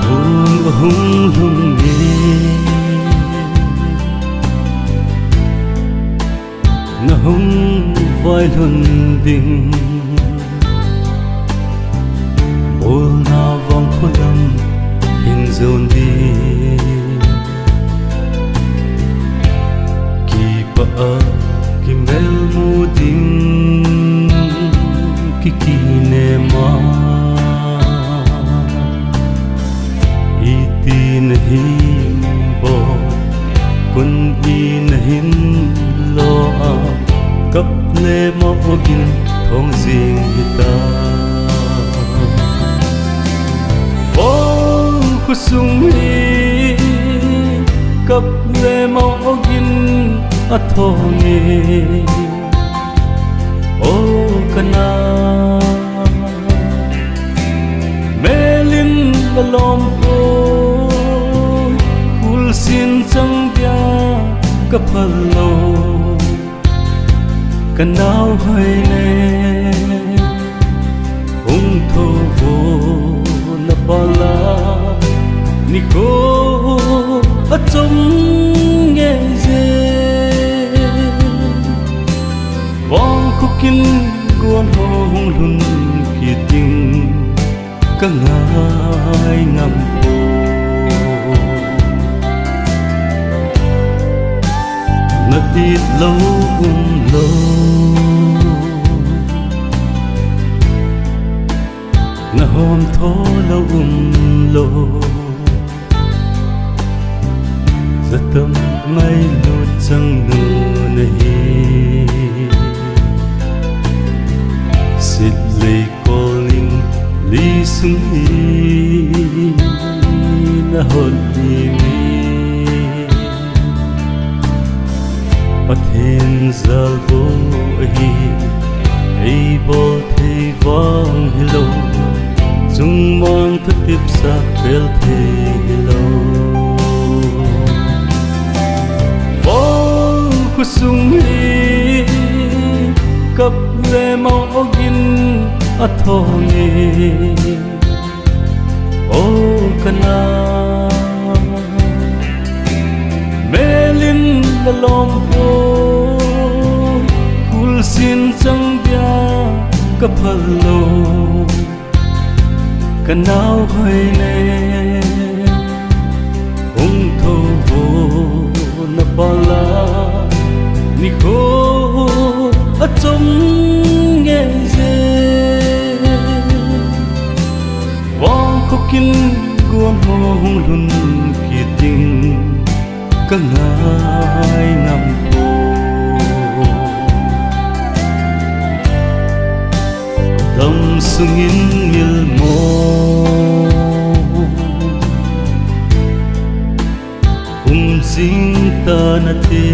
Thung hung hung na hung vai luân đình ôl na vòng khô lâm hình dồn đi kỳ bờ kỳ mel mu ding kỳ kỳ ne ma itin him bo kun in hin lo cấp le mo gin thong jing ta kusung hi kap le mau gin athongi o kana melin lom o khul sin chang dia kapalo kanau hai ne ung tho vo na pala Niko atom nghe dê vong kukin guan hong lun khi tình cả ngày ngắm po na ít lâu lâu na hôm thô lâu lâu tâm ngay lụt chẳng nửa này xịt lệ calling lý sung hi na hồn đi mi bắt hen zal vô hi ai bol thei vang hello chung mang thức tiếp sa bel thei hello kusung hi kap le mau gin athongi o kana melin lalom ho kul sin chang bia kapalo kanau hai ne ung tho vo na pala ni ko achom nghe je vong ko kin guan hong lun ki ting ka ngai ngam po tâm sungin mil mo sing ta na te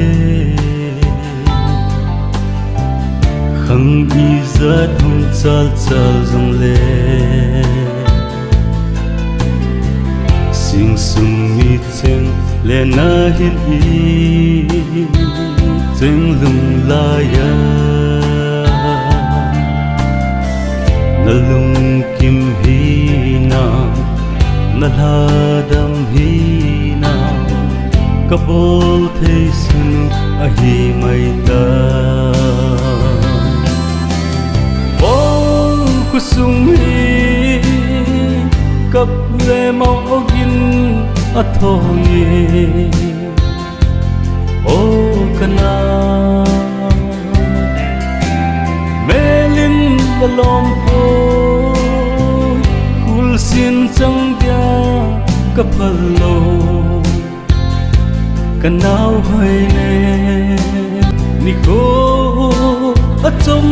khang bi za thong chal chal jong le sing sung mi chen le na hin i cheng lung la ya na lung kim hi na na la dam hi na kabol thei sunu ahi mai ta bol kusung hi kap le mau ogin athongi o kana melin lalom ho kul sin chang dia kapalo kanau hai ne ni ko achom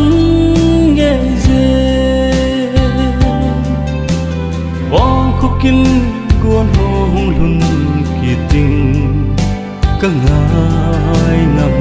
nghe je vong ko kin guan hong lun ki ting ka ngai ngam